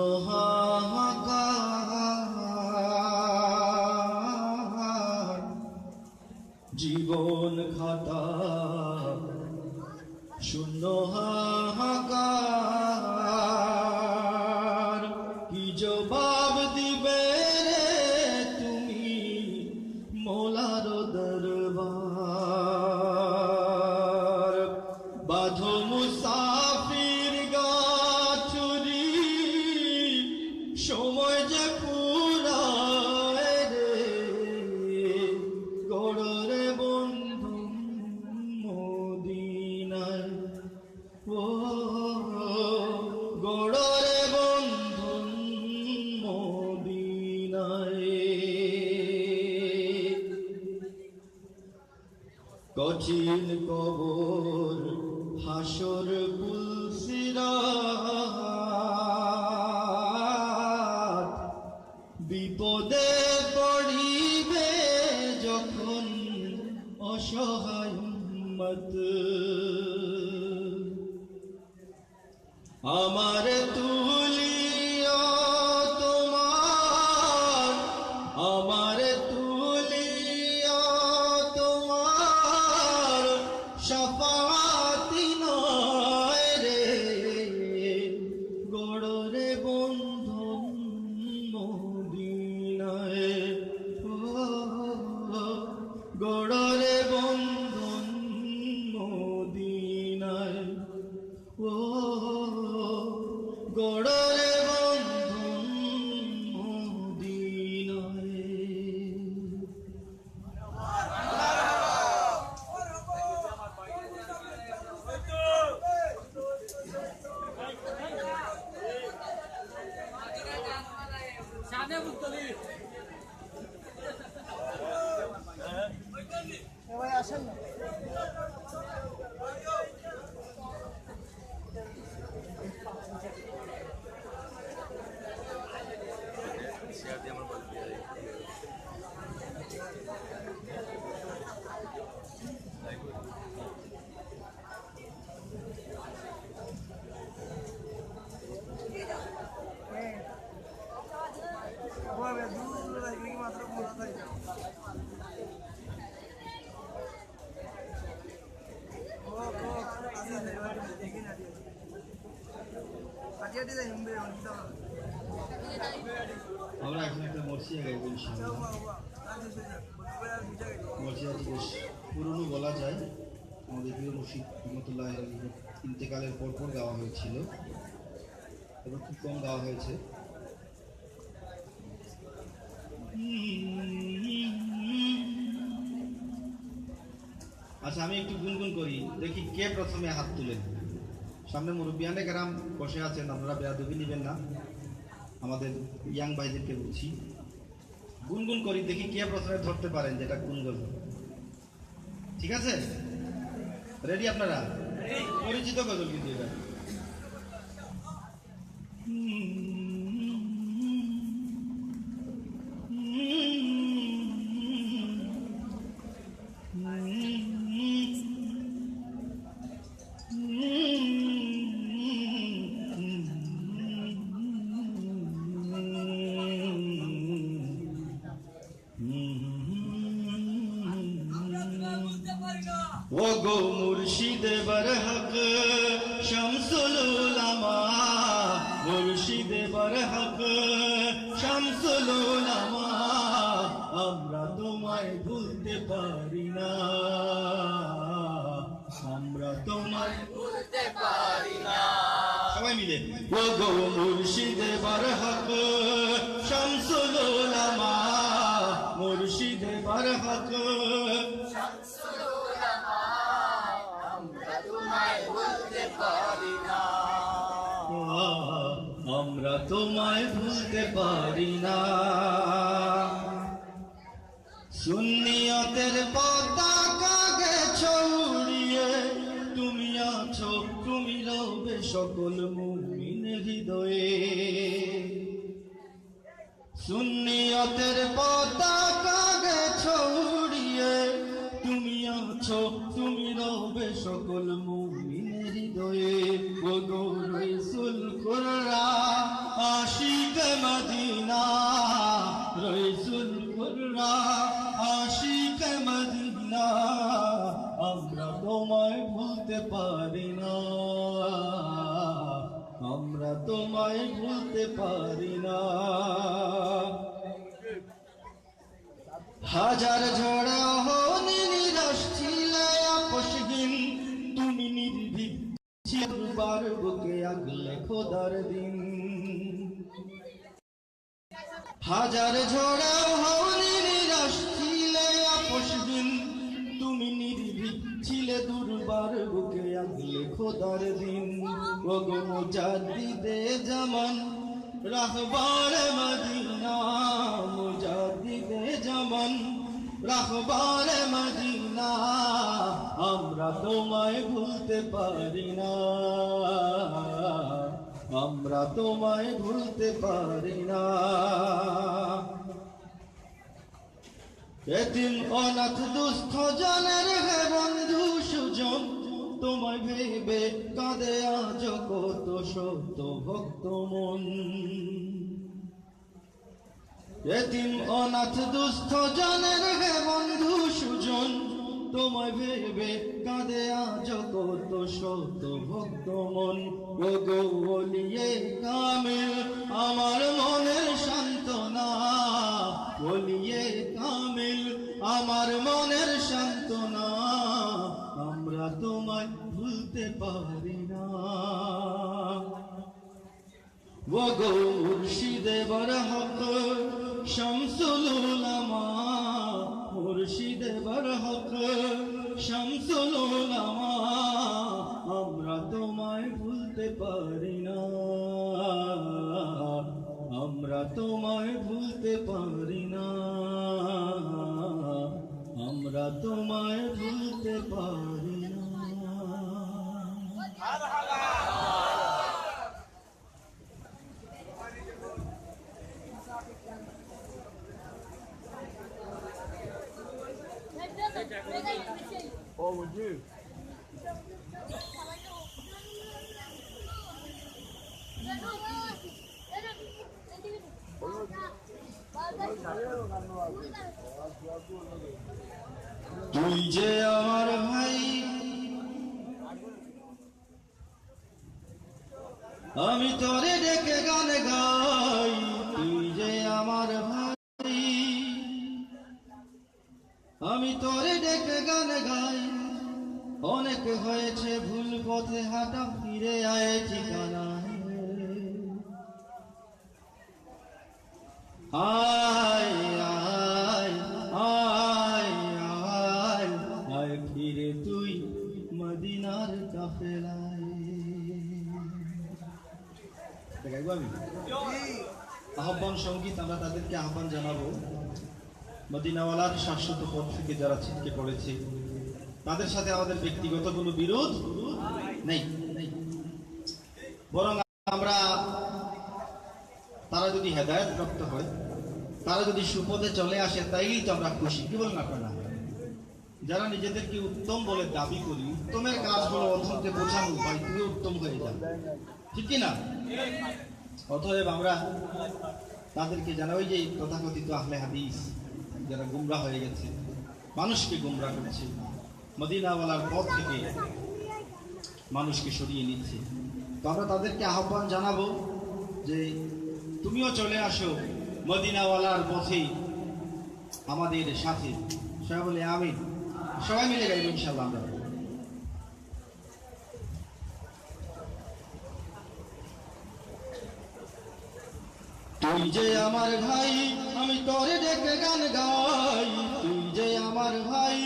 হাহাকার জীবন খাতা শূন্য হাহাকার কি জবাব দিবে রে তুমি মোলার দরবার বাঁধো মুসাফির গাছুরি সময় যে পুরায় রে গড়রে বন্ধন মদিনায় ও গড়রে বন্ধন মদিনায় কঠিন কবর হাসর পুলসিরাত বিপদে পড়িবে যখন অসহায় উম্মত আমার তুলিয়া তোমার আমার তুলিয়া তোমার শাফাতি নয় রে গড়রে বন্ধন মদিনায় ও গড়রে বন্ধন মদিনায় ও গড়রে বন্ধন মদিনায় আমরা এখন একটা মরসিয়া গাইব ইনশাআল্লাহ। মরসিয়াটি বেশ পুরনো বলা যায়, আমাদের প্রিয় মুর্শিদ রহমতুল্লাহ আলাইহি ইন্তেকালের পরপর গাওয়া হয়েছিল, এবং খুব কম গাওয়া হয়েছে। আচ্ছা, আমি একটু গুনগুন করি, দেখি কে প্রথমে হাত তুলেন। সামনে মুরব্বিয়ানে কেরাম বসে আছেন, আপনারা বেয়াদবি নেবেন না, আমাদের ইয়াং ভাইদেরকে বলছি। গুনগুন করি, দেখি কে প্রথমে ধরতে পারেন যেটা গুনগুন। ঠিক আছে, রেডি আপনারা? পরিচিত গজল কিন্তু এটা। ও গো মুর্শিদে বরহক শামসুল উলামা, মুর্শিদে বরহক শামসুল উলামা, আমরা তোমায় ভুলতে পারি না, আমরা তোমায় ভুলতে পারি না। সবাই মিলে ও গো মুর্শিদে বরহক শামসুল উলামা, মুর্শিদে বরহক আমরা তোমায় ভুলতে পারি না। সুন্নিয়তের পতাকাকে ছড়িয়ে তুমি আছো, তুমি রবে সকল মুমিন হৃদয়ে। সুন্নিয়তের পতাকাকে ছড়িয়ে তুমি আছো, তুমি রবে সকল মুমিন হৃদয়ে। ও গো রাসূল কুররা আশিক মদিনা, রাসূল কুররা আশিক মদিনা, আমরা তোমায় ভুলতে পারি না, আমরা তোমায় ভুলতে পারি না। হাজার ঝড়ে অহনি নিরাশ ছিলে আপসহীন, তুমি নির্ভীক বার বুকে আগলে খোদার দিন। হাজার ঝড়ে অহনি নিরাশ ছিলে আপসহীন, তুমি নির্ভীক ছিলে দুর্বার বুকে আগলে খোদার দিন। ও গো মুজাদ্দিদে জামান রাহবারে মদিনা, মুজাদ্দিদে জামান রাহবারে মদিনা, আমরা তোমায় ভুলতে পারি না, আমরা তোমায় ভুলতে পারি না। এতিম অনাথ দুস্থ জনের হে বন্ধু সুজন, তোমায় ভেবে কাঁদে আজ কত সত্য ভক্ত মন। এতিম অনাথ দুস্থ জনের হে বন্ধু সুজন, তোমায় ভেবে কাঁদে আজ কত সত্য ভক্ত মন। ও গো ওলিয়ে কামিল আমার মনের সান্ত্বনা, ওলিয়ে কামিল আমার মনের সান্ত্বনা, আমরা তোমায় ভুলতে পারি না। ও গো মুর্শিদে বরহক শামসুল উলামা, মুর্শিদে বরহক শামসুল উলামা, আমরা তোমায় ভুলতে পারি না, আমরা তোমায় ভুলতে পারি না, আমরা তোমায় ভুলতে পারি না।
Oh, would you?
তুই যে আমার ভাই, আমি তোরে ডেকে গান গাই। তুই যে আমার ভাই, আমি তোরে ডেকে গান গাই। অনেক হয়েছে ভুল পথে হাঁটা, ফিরে আয় ঠিকানায়। আয় আয় আয় আয় আয় ফিরে তুই মদিনার কাফেলায়। গাইবো আমি আহ্বান সঙ্গীত, আমরা তাদেরকে আহ্বান জানাবো মদিনাওয়ালার শাশ্বত পথ থেকে যারা ছিটকে পড়েছে, তাদের সাথে আমাদের ব্যক্তিগত কোনো বিরোধ নেই, বরং আমরা তারা যদি হেদায়েত প্রাপ্ত হয়, তারা যদি সুপথে চলে আসে, তাইলেই তো আমরা খুশি। কি বলেন আপনারা? যারা নিজেদেরকে উত্তম বলে দাবি করি, উত্তমের কাজগুলো অন্তরে বোঝানো, ভাই তুমি উত্তম হয়ে যান, ঠিক কিনা? অতএব আমরা তাদেরকে জানা, ওই যে তথাকথিত আহলে হাদিস যারা গুমরাহ হয়ে গেছে, মানুষকে গুমরাহ করছে, মদিনাওয়ালার পথ থেকে মানুষকে সরিয়ে নিচ্ছে, তো আমরা তাদেরকে আহ্বান জানাবো যে তুমিও চলে আসো মদিনাওয়ালার পথে আমাদের সাথে। সবাই বলে আমিন, সবাই মিলে গাইব ইনশাআল্লাহ। আমরা তুই যে আমার ভাই, আমি তোরে ডেকে গান গাই, তুই যে আমার ভাই,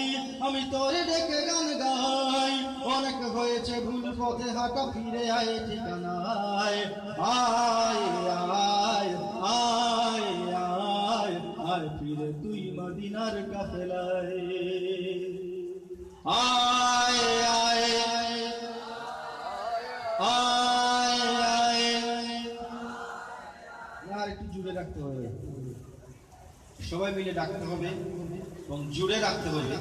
আমি তোরে ডেকে গান গাই। অনেক হয়েছে ভুল পথে হাঁটা, ফিরে আয় ঠিকানায়। আয় আয় আয় আয় আয় ফিরে তুই মদিনার কাফেলায়। আয় আয় আয় আয় আর একটু জুড়ে রাখতে হবে, সবাই মিলে ডাকতে হবে এবং জুড়ে রাখতে হবে।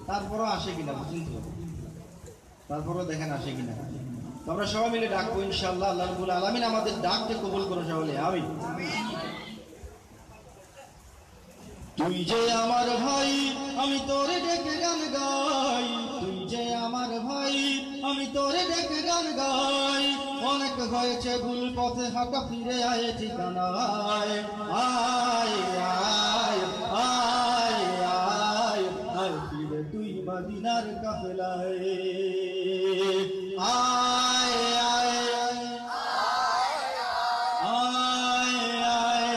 তারপরও আসে কিনা বুঝুন তো, তারপরও দেখেন আসে কিনা। তো আমরা সবাই মিলে ডাকবো ইনশাআল্লাহ। আল্লাহ রাব্বুল আলামিন আমাদের ডাককে কবুল করে সকলে আমিন। তুই যে আমার ভাই, আমি তোরে ডেকে গান গাই, তুই যে আমার ভাই, আমি তোরে ডেকে গান গাই। অনেক হয়েছে ভুল পথে হাঁটা, ফিরে আয় ঠিকানায়। আয় আয় আয় আয় আয় ফিরে তুই মদিনার কাফেলায়। আয় আয় আয় আয়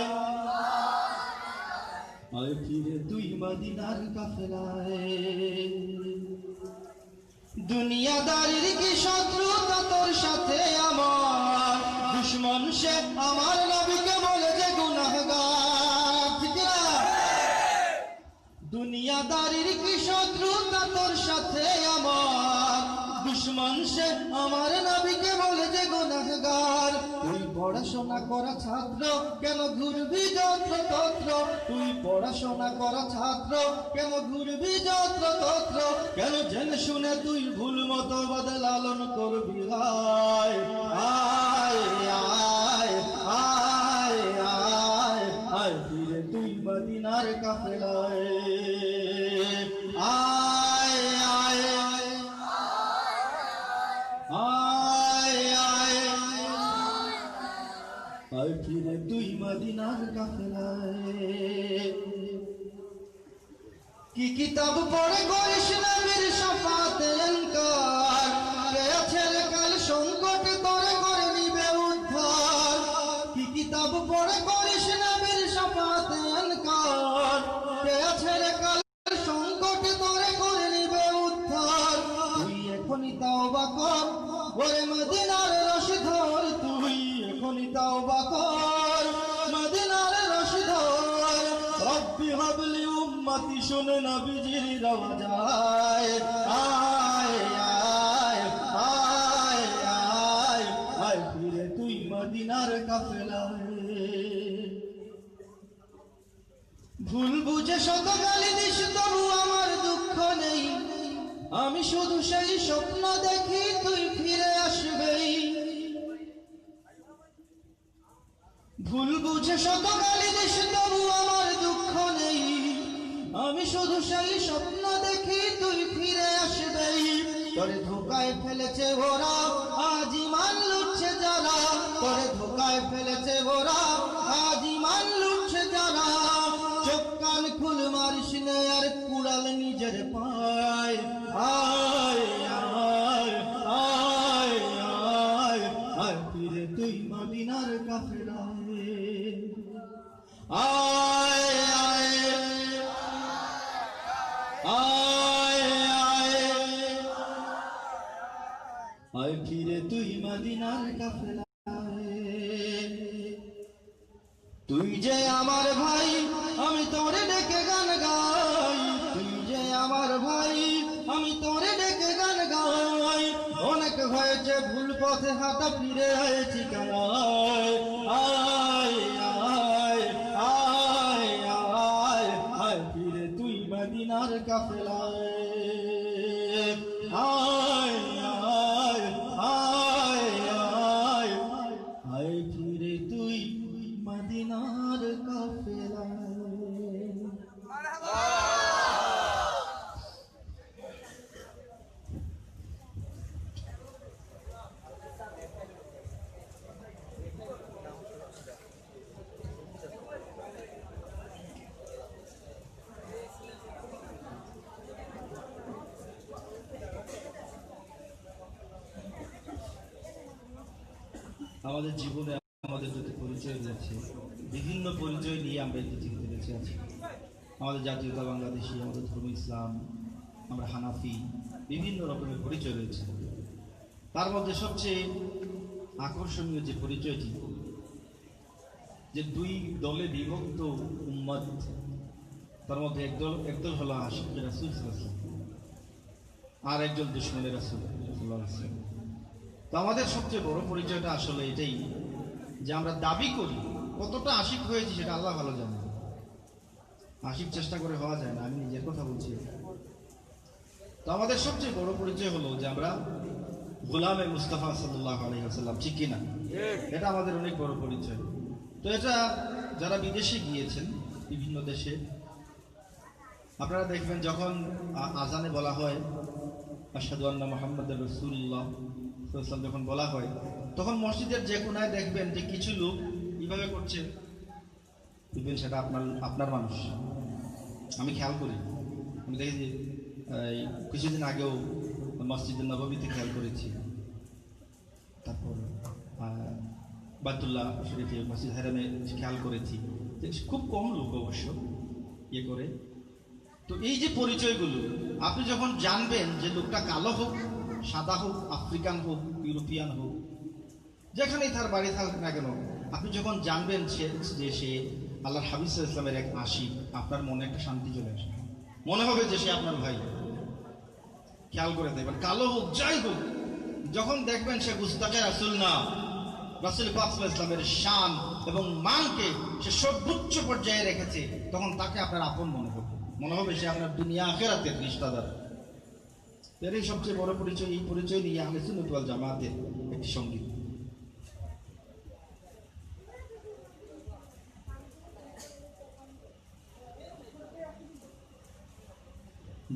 আয় ফিরে তুই মদিনার কাফেলায়। দুনিয়াদারির কি শত্রুতা তোর সাথে আমার, দুশ্মন সে আমার নবীকে বলে যে গুনাহগার, ঠিক না? দুনিয়াদারির কি শত্রুতা তোর সাথে আমার, দুশ্মন সে আমার নবীকে বলে যে গুনাহগার। তুই পড়াশোনা করা ছাত্র, কেন ঘুরবি যত্র তত্র? তুই পড়াশোনা করা ছাত্র, কেন ঘুরবি যত্র তত্র? কেন জেনে শুনে তুই ভুল মতো লালন করবি? আয় আয় আয় আয় আয় আয় ফিরে তুই মদিনার কাফেলায়। আয় আয় আয় আয় আয় ফিরে তুই মদিনার কাফেলায়। কি কিতাব পড়ে করিস নবীর শাফাতে ইনকার, কে আছে কাল সংকটে তোরে করে নিবে উদ্ধার। কি কিতাব পড়ে করিস নবীর শাফাতে ইনকার, কে আছে কাল সংকটে তোরে করে নিবে উদ্ধার। তুই এখনই তাওবা কর, ওরে মদিনার রশ ধর, তুই এখনই তাওবা কর, মদিনার রশ ধর। রব্বি হাবলি উম্মতি শুনে নবীজির রওজায়। আয় আয় আয় আয় আয় ফিরে তুই মদিনার কাফেলায়। ভুল বুঝে শত গালি দিস তবু আমার দুঃখ নেই, আমি শুধু সেই স্বপ্ন দেখি তুই ফিরে আসবেই। ভুল বুঝে শত গালি দিস তবু আমার দুঃখ নেই, আমি শুধু সেই স্বপ্ন দেখি তুই ফিরে আসবেই। তোরে ধোকায় ফেলেছে ওরা, আজ ইমান লুটছে যারা, তোরে ধোকায় ফেলেছে ওরা, আজ ইমান লুটছে যারা। চোখ কান খুল মারিস নে আর কুড়াল নিজের পায়। আয় আয় ফিরে তুই মদিনার কাফেলায় আয় আয় আয় আয় আয় ফিরে তুই মদিনার কাফেলায় তুই যে আমার ভাই আমি তোরে ডেকে গান গাই তুই যে আমার ভাই আমি তোরে ডেকে গান গাই অনেক হয়েছে ভুল পথে হাঁটা ফিরে হয়েছি কানায় আয় আয় আয় আয় আয় ফিরে তুই মদিনার কাফেলায় আয় আয় আয় আয় আয় ফিরে তুই মদিনার কাফেলায় আমাদের জীবনে আমাদের যত পরিচয় রয়েছে বিভিন্ন পরিচয় নিয়ে আমরা এই পৃথিবীতে বেঁচে আছি আমাদের জাতীয়তা বাংলাদেশি আমাদের ধর্ম ইসলাম আমরা হানাফি বিভিন্ন রকমের পরিচয় রয়েছে তার মধ্যে সবচেয়ে আকর্ষণীয় যে পরিচয়টি যে দুই দলে বিভক্ত উম্মত তার মধ্যে একদল হলো আশিকের রাসূল সাল্লাল্লাহু আলাইহি ওয়াসাল্লাম আর একজন দুশমনের রাসূল সাল্লাল্লাহু আলাইহি ওয়াসাল্লাম তো আমাদের সবচেয়ে বড় পরিচয়টা আসলে এটাই যে আমরা দাবি করি কতটা আশিক হয়েছি সেটা আল্লাহ ভালো জানে আশিক চেষ্টা করে হওয়া যায় না আমি নিজের কথা বলছি তো আমাদের সবচেয়ে বড় পরিচয় হলো যে আমরা গোলামে মুস্তাফা সাল্লাল্লাহু আলাইহি ওয়াসাল্লাম ঠিক কিনা এটা আমাদের অনেক বড় পরিচয় তো এটা যারা বিদেশে গিয়েছেন বিভিন্ন দেশে আপনারা দেখবেন যখন আজানে বলা হয় আশহাদু আন্না মুহাম্মাদুর রাসূলুল্লাহ যখন বলা হয় তখন মসজিদের যে কোনায় দেখবেন যে কিছু লোক কিভাবে করছে দেখবেন সেটা আপনার মানুষ আমি খেয়াল করি আমি দেখি যে কিছুদিন আগেও মসজিদের নববীতে খেয়াল করেছি তারপর বায়তুল্লাহ শরীফে মসজিদ হারামে খেয়াল করেছি যে খুব কম লোক অবশ্য ইয়ে করে তো এই যে পরিচয়গুলো আপনি যখন জানবেন যে লোকটা কালো হোক সাদা হোক আফ্রিকান হোক ইউরোপিয়ান হোক যেখানেই তার বাড়ি থাকুক না কেন আপনি যখন জানবেন যে সে আল্লাহর হাবিব সাল্লাল্লাহু আলাইহি ওয়াসাল্লামের এক আশিক আপনার মনে একটা শান্তি চলে আসে মনে হবে যে সে আপনার ভাই খেয়াল করে দেখবেন কালো হোক যাই হোক যখন দেখবেন সে গুস্তাখে রাসূল না রাসূল পাক সাল্লাল্লাহু আলাইহি ওয়াসাল্লামের শান এবং মানকে সে সর্বোচ্চ পর্যায়ে রেখেছে তখন তাকে আপনার আপন মনে হবে সে আপনার দুনিয়া আখিরাতের রিশতাদার এরই সবচেয়ে বড় পরিচয় এই পরিচয় নিয়ে আহলে সুন্নাত ওয়াল জামাতের একটি সঙ্গীত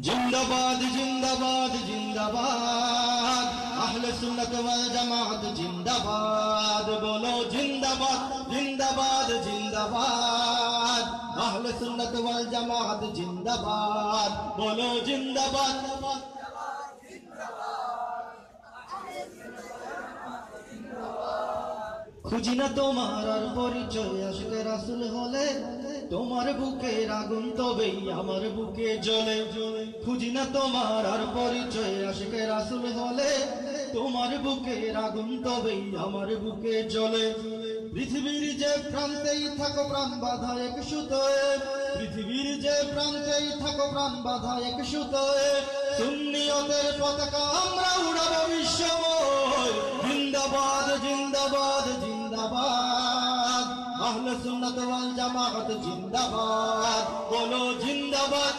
জিন্দাবাদ জিন্দাবাদ জিন্দাবাদ আহলে সুন্নাত ওয়াল জামাত জিন্দাবাদ বলো জিন্দাবাদ জিন্দাবাদ জিন্দাবাদ আহলে সুন্নাত ওয়াল জামাত জিন্দাবাদ বলো জিন্দাবাদ খুঁজি না তোমার আর পরিচয় আশিকে রাসূল হলে তোমার বুকের আগুন তবেই আমার বুকে জ্বলে খুঁজি না তোমার আর পরিচয় আশিকে রাসূল হলে তোমার বুকের আগুন তবেই আমার বুকে জ্বলে পৃথিবীর যে প্রান্তেই থাকো প্রাণ বাঁধা এক সুতোয় পৃথিবীর যে প্রান্তেই থাকো প্রাণ বাঁধা এক সুতোয় সুন্নিয়তের পতাকা আমরা উড়াবো বিশ্বময় জিন্দাবাদ জিন্দাবাদ জিন্দাবাদ আহলে সুন্নাত ওয়াল জামাত জিন্দাবাদ বলো জিন্দাবাদ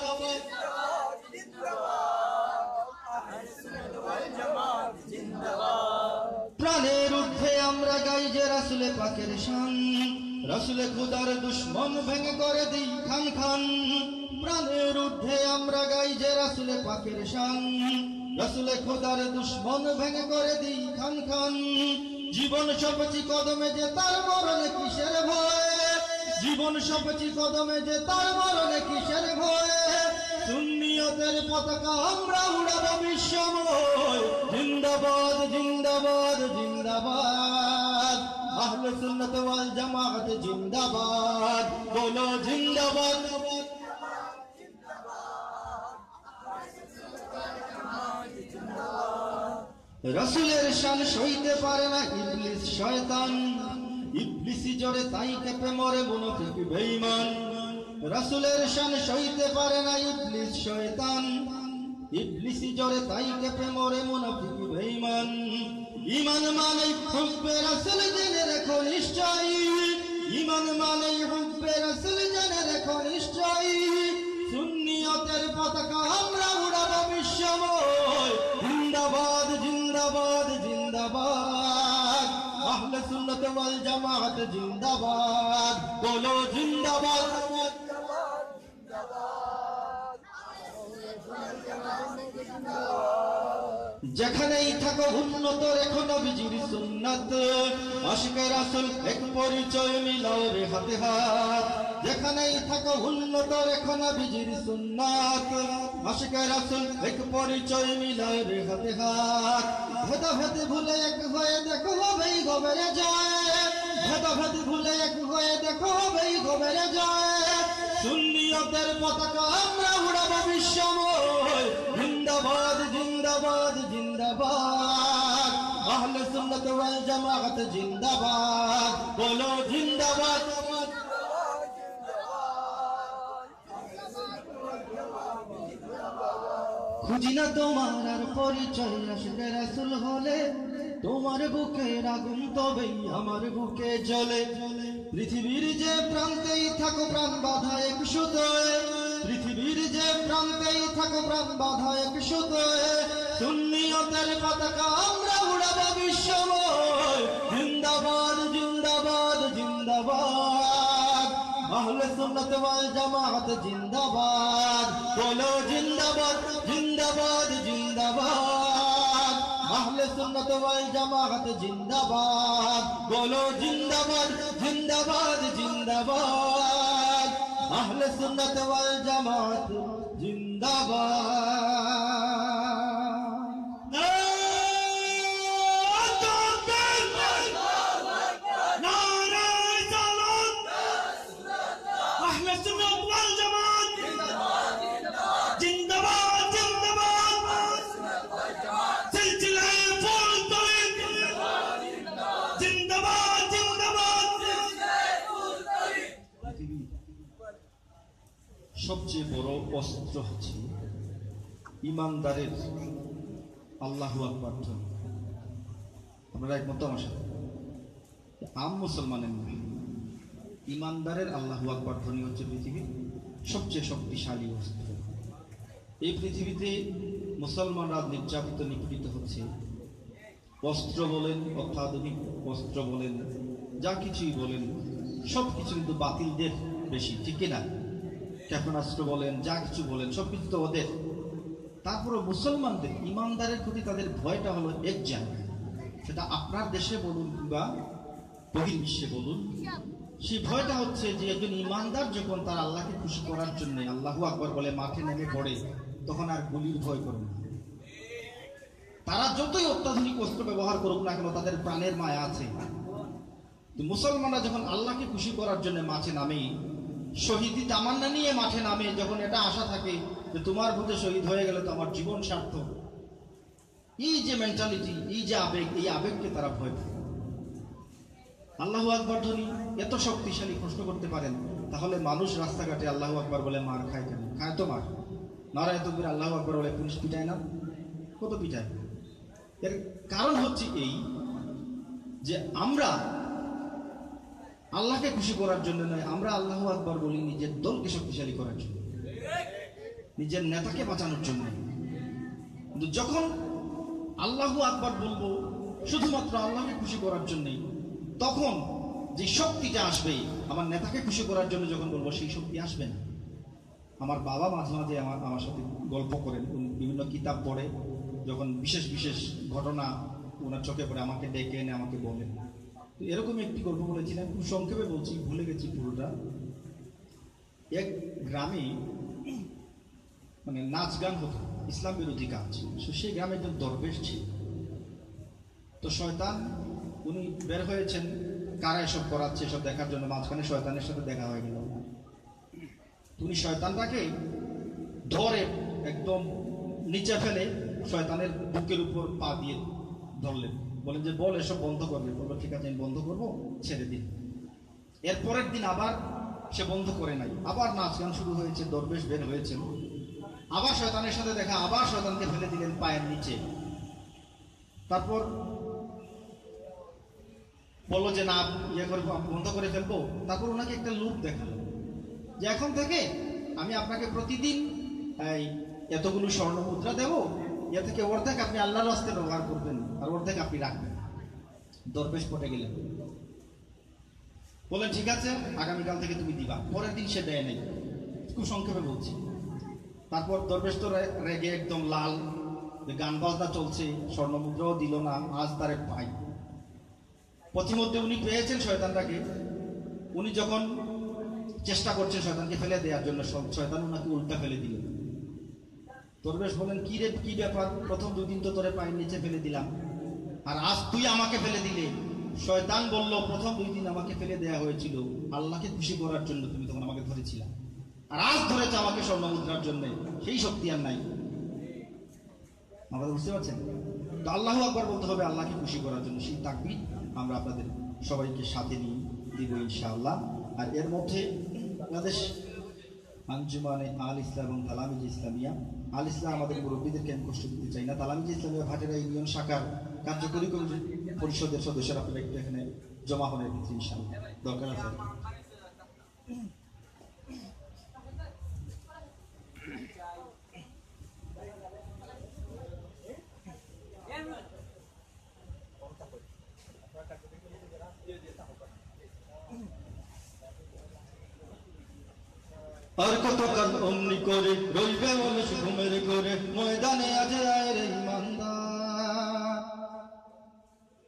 প্রাণের ঊর্ধ্বে আমরা গাই যে রাসূলে পাকের শান রাসূলে খোদার দুশমন ভেঙে করে দিই খান খান প্রাণের ঊর্ধ্বে আমরা গাই যে রাসূলে পাকের শান রাসূলে খোদার দুশমন ভেঙে করে দিই খান খান জীবন সপেছি কদমে যে তার মরণে কিসের ভয় জীবন সপেছি কদমে যে তার মরণে কিসের ভয় সুন্নিয়তের পতাকা আমরা উড়াবো বিশ্বময় জিন্দাবাদ জিন্দাবাদ জিন্দাবাদ আহলে সুন্নাত ওয়াল জামাত জিন্দাবাদ, বলো জিন্দাবাদ। রাসূলের শান সইতে পারে না ইবলিস শয়তান, ইবলিসি জোরে তাই কেঁপে মরে মুনাফিক বেঈমান। রাসূলের শান সইতে পারে না ইবলিস শয়তান, ইবলিসি জোরে তাই কেঁপে মরে মুনাফিক বেঈমান। ঈমান মানে হুব্বে রাসূল জেনে রেখো নিশ্চয়, ঈমান মানে হুব্বে রাসূল জেনে রেখো নিশ্চয়। সুন্নিয়তের পতাকা আমরা উড়াবো বিশ্বময়, জিন্দাবাদ জিন্দাবাদ জিন্দাবাদ। আহলে সুন্নাত ওয়াল জামাত জিন্দাবাদ, বলো জিন্দাবাদ। যেখানেই থাকো উন্নত রেখো নবীজির সুন্নাত, আশিকে রাসূল এক পরিচয় মিলাও রে হাতে হাত। যেখানেই থাকো উন্নত রেখো নবীজির সুন্নাত, আশিকে রাসূল এক পরিচয় মিলাও রে হাতে হাত। ভেদাভেদ ভুলে এক হয়ে দেখো হবেই গবেরে যায়, ভেদাভেদ ভুলে এক হয়ে দেখো হবেই গবেরে যায়। সুন্নিয়তের পতাকা আমরা উড়াবো বিশ্বময়, জিন্দাবাদ জিন্দাবাদ জিন্দাবাদ। আহলে সুন্নাত ওয়াল জামাত জিন্দাবাদ, বলো জিন্দাবাদ। খুঁজি না তোমার আর পরিচয়, আশিকে রাসূল হলে তোমার বুকের আগুন তবেই আমার বুকে জ্বলে। পৃথিবীর যে প্রান্তেই থাকো প্রাণ বাঁধা এক সুতোয়, পৃথিবীর যে প্রান্তেই থাকো প্রাণ বাঁধা এক সুতোয়। সুন্নিয়তের পতাকা আমরা উড়াবো বিশ্বময়, জিন্দাবাদ জিন্দাবাদ জিন্দাবাদ। আহলে সুন্নাত ওয়াল জামাত জিন্দাবাদ, বলো জিন্দাবাদ জিন্দাবাদ জিন্দাবাদ। আহলে সুন্নাত ওয়াল জামাত জিন্দাবাদ, বলো জিন্দাবাদ জিন্দাবাদ জিন্দাবাদ। আহলে সুন্নাত ওয়াল জামাত জিন্দাবাদ। সবচেয়ে বড় অস্ত্র হচ্ছে ইমানদারের আল্লাহু আকবার ধ্বনি। আপনারা একমত আমার সাথে? আম মুসলমানের নয়, ইমানদারের আল্লাহু আকবার ধ্বনি হচ্ছে পৃথিবীর সবচেয়ে শক্তিশালী অস্ত্র। এই পৃথিবীতে মুসলমানরা নির্যাতিত নিপীড়িত হচ্ছে। অস্ত্র বলেন, অত্যাধুনিক অস্ত্র বলেন, যা কিছুই বলেন, সব কিছু কিন্তু বাতিলদের বেশি, ঠিক কিনা? ক্ষেপণাস্ত্র বলেন, যা কিছু বলেন, সবকিছু তো ওদের। তারপরে মুসলমানদের ইমানদারের প্রতি তাদের ভয়টা হলো এক জায়গায়, সেটা আপনার দেশে বলুন কিংবা বহির্বিশ্বে বলুন। সেই ভয়টা হচ্ছে যে একজন ইমানদার যখন তার আল্লাহকে খুশি করার জন্য আল্লাহু আকবার বলে মাঠে নেমে পড়ে, তখন আর গুলির ভয় করে না। তারা যতই অত্যাধুনিক অস্ত্র ব্যবহার করুক না কেন, তাদের প্রাণের মায়া আছে। মুসলমানরা যখন আল্লাহকে খুশি করার জন্য মাঠে নামে, শহীদি তামান্না নিয়ে মাঠে নামে, যখন এটা আশা থাকে যে তোমার বুঝে শহীদ হয়ে গেলে তো আমার জীবন সার্থক, এই যে মেন্টালিটি, এই যে আবেগ, এই আবেগকে তারা ভয় পায়। আল্লাহু আকবার ধ্বনি এত শক্তিশালী, প্রশ্ন করতে পারেন তাহলে মানুষ রাস্তাঘাটে আল্লাহু আকবার বলে মার খায় কেন? খায় তো মার, নারায়ে তাকবীর আল্লাহু আকবার বলে পুলিশ পিটায় না? কত পিটায়। এর কারণ হচ্ছে এই যে আমরা আল্লাহকে খুশি করার জন্য নয়, আমরা আল্লাহু আকবার বলি নিজের দলকে শক্তিশালী করার জন্য, নিজের নেতাকে বাঁচানোর জন্য। কিন্তু যখন আল্লাহু আকবার বলবো শুধুমাত্র আল্লাহকে খুশি করার জন্যই, তখন যে শক্তিটা আসবে আমার নেতাকে খুশি করার জন্য যখন বলবো, সেই শক্তি আসবে না। আমার বাবা মাঝে মাঝে আমার সাথে গল্প করেন, বিভিন্ন কিতাব পড়ে, যখন বিশেষ বিশেষ ঘটনা ওনার চোখে পড়ে আমাকে ডেকে এনে আমাকে বলেন। তো এরকম একটি গল্প বলেছিলেন, খুব সংক্ষেপে বলছি, ভুলে গেছি পুরোটা। এক গ্রামে মানে নাচ গান হতো, ইসলাম বিরোধী কাজ। সেই গ্রামে একজন দরবেশ ছিল। তো শয়তান উনি বের হয়েছেন কারা এসব করাচ্ছে এসব দেখার জন্য মাঝখানে শয়তানের সাথে দেখা হয়ে গেল। তুমি শয়তানটাকে ধরে একদম নিচে ফেলে শয়তানের বুকের উপর পা দিয়ে ধরলেন, বলেন যে বল এসব বন্ধ করবে। বললো ঠিক আছে আমি বন্ধ করবো, ছেড়ে দিন। এর পরের দিন আবার সে বন্ধ করে নাই, আবার নাচ গান শুরু হয়েছে, দরবেশ বের হয়েছেন, আবার শয়তানের সাথে দেখা, আবার শয়তানকে ফেলে দিলেন পায়ের নিচে। তারপর বললো যে না ইয়ে করবো, বন্ধ করে ফেলবো। তারপর ওনাকে একটা লোভ দেখালো যে এখন থেকে আমি আপনাকে প্রতিদিন এতগুলো স্বর্ণ মুদ্রা দেবো, এ থেকে অর্ধেক আপনি আল্লাহর রাস্তায় ব্যবহার করবেন আর অর্ধেক আপনি রাখবেন। দরবেশ পটে গেলেন, বললেন ঠিক আছে আগামীকাল থেকে তুমি দিবা। পরের দিন সে দেয় নেই, খুব সংক্ষেপে বলছি। তারপর দরবেশ তো রেগে একদম লাল, গান বাজনা চলছে, স্বর্ণ মুদ্রাও দিল না, আজ তারে পাই। পথিমধ্যে উনি পেয়েছেন শয়তানটাকে, উনি যখন চেষ্টা করছেন শয়তানকে ফেলে দেওয়ার জন্য, শয়তান ওনাকে উল্টা ফেলে দিল। দরবেশ বলেন কি রে কি ব্যাপার, প্রথম 2 দিন তো তোরে পায়ের নিচে ফেলে দিলাম আর আজ তুই আমাকে ফেলে দিলে। শয়তান বলল প্রথম 2 দিন আমাকে ফেলে দেয়া হয়েছিল আল্লাহকে খুশি করার জন্য, তুমি তখন আমাকে ধরেছিলাম, আর আজ ধরেছে আমাকে স্বর্ণ মুদ্রার জন্য, সেই শক্তি আর নাই। আমাদের বুঝতে পারছেন তো? আল্লাহু আকবার বলতে হবে আল্লাহকে খুশি করার জন্য। সেই তাকবীর আমরা আপনাদের সবাইকে সাথে নিয়ে দিব ইনশাআল্লাহ। আর এর মধ্যে বাংলাদেশ আঞ্জুমানে আল ইসলাম এবং তালামিজ ইসলামিয়া, আল ইসলাম আমাদের মুরব্বীদেরকে আমি কষ্ট দিতে চাই না, তালামিজ ইসলামিয়া ভাটেরা ইউনিয়ন শাখার কার্যকরী পরিষদের সদস্যরা আপনারা একটু এখানে জমা হনের ভিত্তি ইনশাআল্লাহ দরকার আছে। আর কতকাল অমনি করে রইবে অলস ঘুমের ঘরে, ময়দানে আজ আয়ের ইমানদার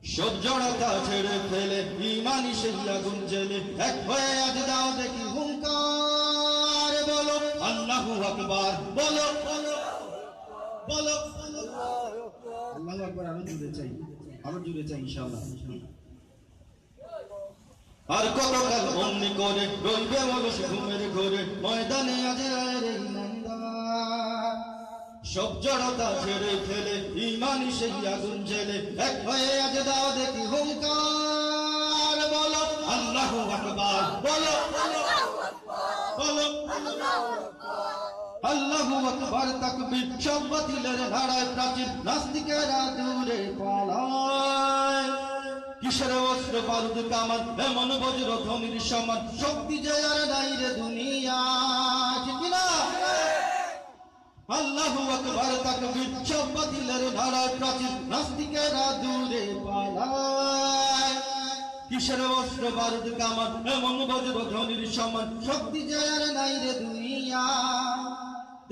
সব জড়তা ছেড়ে ফেলে ইমানি সেই আগুন জেলে, এক হয়ে আজ দাও দেখি হুঙ্কার, বলো আল্লাহু আকবার, বলো বলো বলো আল্লাহু আকবার। আরো জুড়ে চাই, আরো জুড়ে চাই ইনশাআল্লাহ। আর কতকাল অমনি করে রইবে অলস ঘুমের ঘরে, ময়দানে আজ আয়ের ইমানদার সব জড়তা ছেড়ে ফেলে ইমানি সেই আগুন জেলে, এক হয়ে আজ দাও দেখি হুঙ্কার, বলো আল্লাহু আকবার, বলো বলো আল্লাহু আকবার। তাকবীর সব বাতিলের নাড়ায় প্রাচীর, নাস্তিকেরা দূরে পালায়, কিসের অস্ত্র বারুদ কামান এমন বজ্র ধ্বনির সমান, শক্তি যে আর নাই রে দুনিয়া, ঠিক না? আল্লাহু আকবার তাকবীর সব বাতিলের নাড়ায় প্রাচীর, নাস্তিকেরা দূরে পালায়, কিসের অস্ত্র বারুদ কামান এমন বজ্র ধ্বনির সমান, শক্তি যে আর নাই রে দুনিয়া।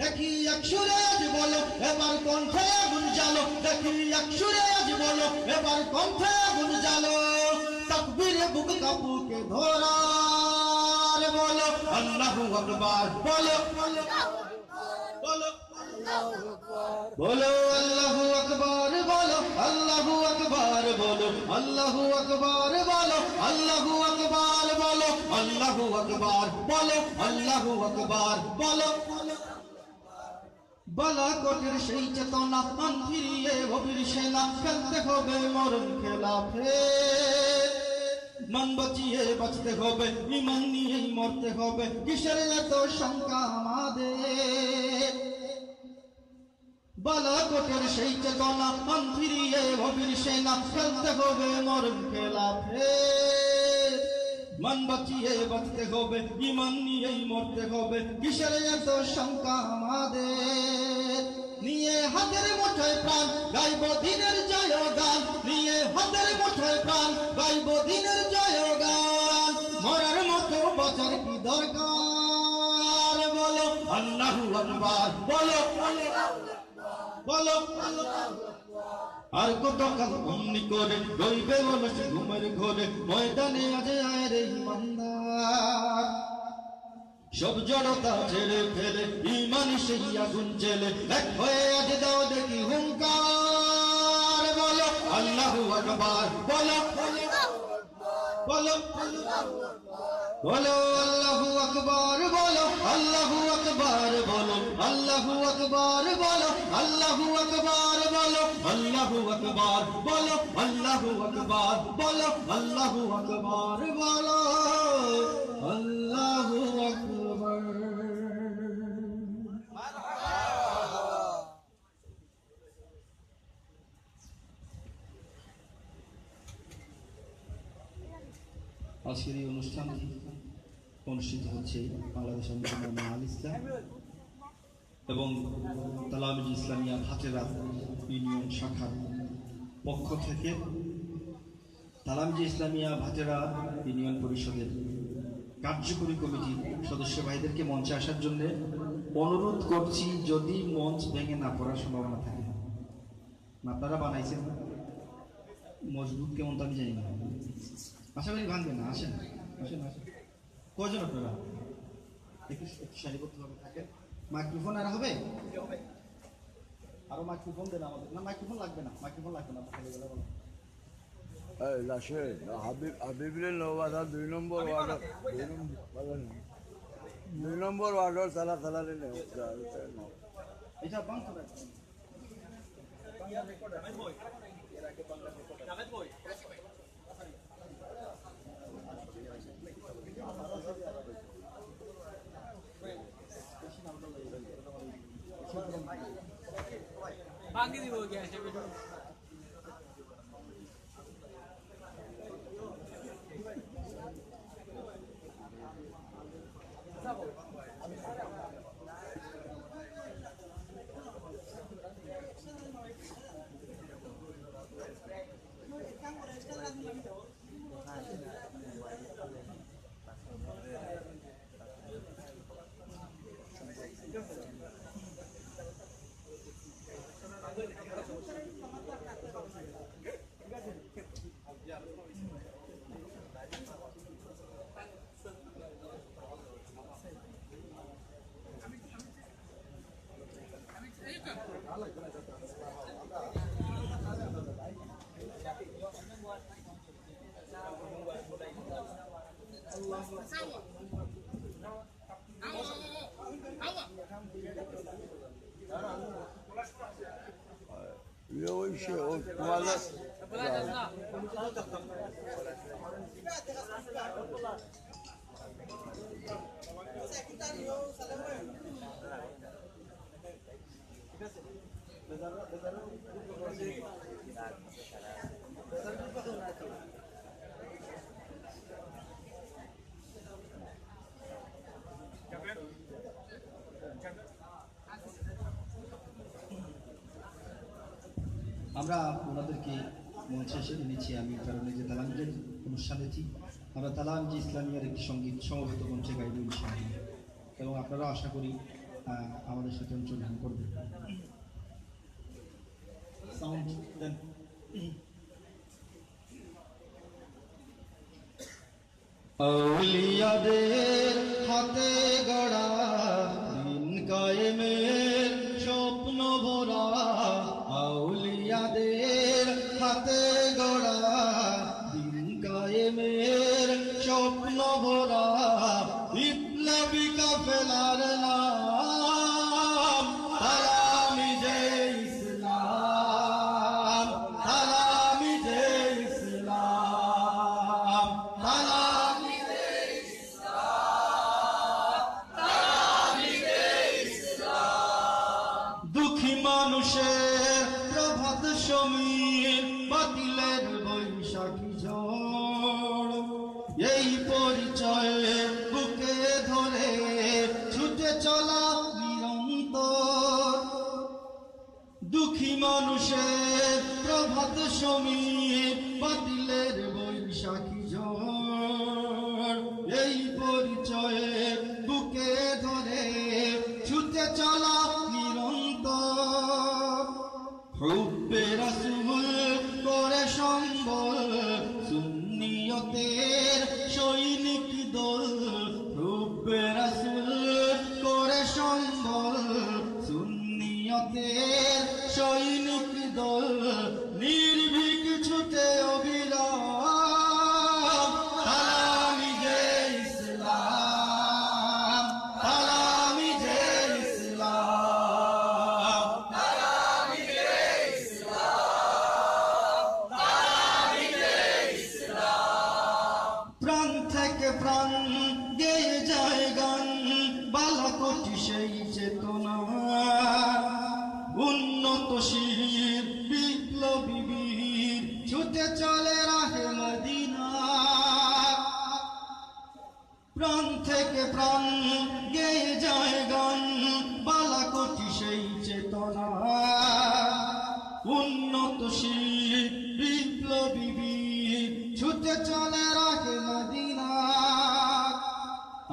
দেখি এক সুরে আজ বলো এবার কণ্ঠে আগুন জ্বালো, দেখি এক সুরে আজ বলো এবার কণ্ঠে আগুন জ্বালো, তাকবীরে বুক কাপুকে ধরার, বলো আল্লাহু আকবার, বলো বলো বলো আল্লাহু আকবার, বলো আল্লাহু আকবার, বলো আল্লাহু আকবার, বলো আল্লাহু আকবার, বলো আল্লাহু আকবার, বলো আল্লাহু আকবার, বলো বালাকোটের সেই চেতনা মান ফিরিয়ে ভবির সেনা, খেলতে হবে মরণ খেলা ফের, মান বাঁচিয়ে বাঁচতে হবে, ইমান নিয়েই মরতে হবে, কিসের এত শঙ্কা আমাদের। বালাকোটের সেই চেতনা মান ফিরিয়ে ভবির সেনা, খেলতে হবে মরণ খেলা ফের, মান বাঁচিয়ে বাঁচতে হবে, ইমান নিয়েই মরতে হবে, কিসের এত শঙ্কা আমাদের। নিয়ে হাতের মুঠোয় প্রাণ গাইব দিনের জয় গান, নিয়ে হাতের মুঠোয় প্রাণ গাইব দিনের জয় গান, মরার মতো বাঁচার কি দরকার, বলো আল্লাহু আকবার, বলো বলো আর কতকাল অমনি করে রইবে অলস ঘুমের ঘরে, ময়দানে আজ আয়ের ইমানদার সব জড়তা ছেড়ে ফেলে ইমানি সেই আগুন জেলে, এক হয়ে আজ দাও দেখি হুঙ্কার, বলো আল্লাহু আকবার, বলো বলো বলো আল্লাহু আকবার, বলো আল্লাহু আকবার, বলো আল্লাহু আকবার, বলো আল্লাহু আকবার, বলো আল্লাহু আকবার, বলো আল্লাহু আকবার, বলো আল্লাহু আকবার, বলো আল্লাহু আকবার। আজকের এই অনুষ্ঠানটি অনুষ্ঠিত হচ্ছে বাংলাদেশ আল ইসলাম এবং তালামিজ ইসলামিয়া ভাটেরা ইউনিয়ন শাখার পক্ষ থেকে। তালামিজ ইসলামিয়া ভাটেরা ইউনিয়ন পরিষদের কার্যকরী কমিটির সদস্য ভাইদেরকে মঞ্চে আসার জন্য অনুরোধ করছি, যদি মঞ্চ ভেঙে না পড়ার সম্ভাবনা থাকে। আপনারা বানাইছেন, মজবুত কেমন তো আমি জানি না, আশা করি ভাঙবে না। আসেন আসেন আসেন, কজন আপনারা? একটু সারিবদ্ধভাবে থাকেন। মাইক্রোফোন আর হবে? আরো মাইক্রোফোন দেন আমাদের। না মাইক্রোফোন লাগবে না, মাইক্রোফোন লাগবে না।
হাবিবুল নওয়াজা 2 নম্বর ওয়ার্ডর 2 নম্বর ওয়ার্ডর সালা
এটা বন্ধ করে
भांगी दी हो गया है वीडियो।
আমরা ওনাদেরকে মঞ্চে এসে এনেছি আমি, কারণ যে তালামিজের অনুষ্ঠানেছি আমরা তালামিজ ইসলামিয়ার একটি সঙ্গীত সমবেত মঞ্চে গাইব ইনশাআল্লাহ, এবং আপনারা আশা করি আমাদের সাথে অংশগ্রহণ করবেন। সাউন্ড দেন। আউলিয়াদের হাতে গড়া দিন কায়েমের স্বপ্ন ভরা, আউলিয়াদের হাতে গড়া দিন কায়েমের স্বপ্ন ভরা, বিপ্লবী কাফেলার নাম তালামিজে ইসলাম, তালামিজে ইসলাম, তালামিজে ইসলাম। দুঃখী মানুষের প্রভাত সমীর, বাতিলের বৈশাখী ঝড়, এই পরিচয়ে বুকে ধরে ছুটে চলা নিরন্তর। দুঃখী মানুষের প্রভাত সমীর, বাতিলের বৈশাখী ঝড়, এই পরিচয়ে বুকে ধরে ছুটে চলা নিরন্তর। হুব্বে রাসূল করে সম্বল সুন্নিয়তের সৈনিক দল, হুব্বে রাসূল করে সম্বল সুন্নিয়তের সৈনিক দল, নির্ভীক ছুটে অবিরাম প্রাণ গেয়ে যায় গান বালাকোটি সেই চেতনা উন্নতশীল বিপ্লবী বীর ছুটে চলে রাহে মদিনা প্রাণ থেকে প্রাণ গেয়ে যায় গান বালাকোটি সেই চেতনা উন্নতশীল বিপ্লবী বীর ছুটে চলে রাহে মদিনা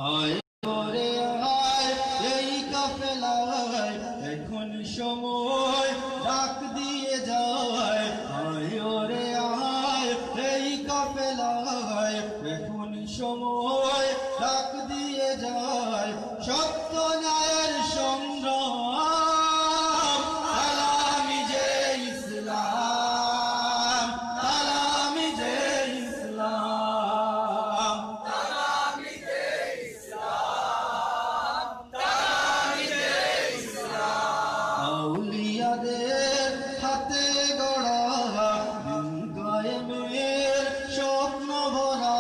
আয় করে আয় এই কাফেলায় এখন সময় ডাক দিয়ে যায় আয় ওরে আয় এই কাফেলায় এখন সময় ডাক দিয়ে যায় সত্য ন্যায়ের সংগ্রাম তালামি যে ইসলাম তালামি যে ইসলাম আউলিয়াদের হাতে গড়া দিন কায়েমের স্বপ্ন ভরা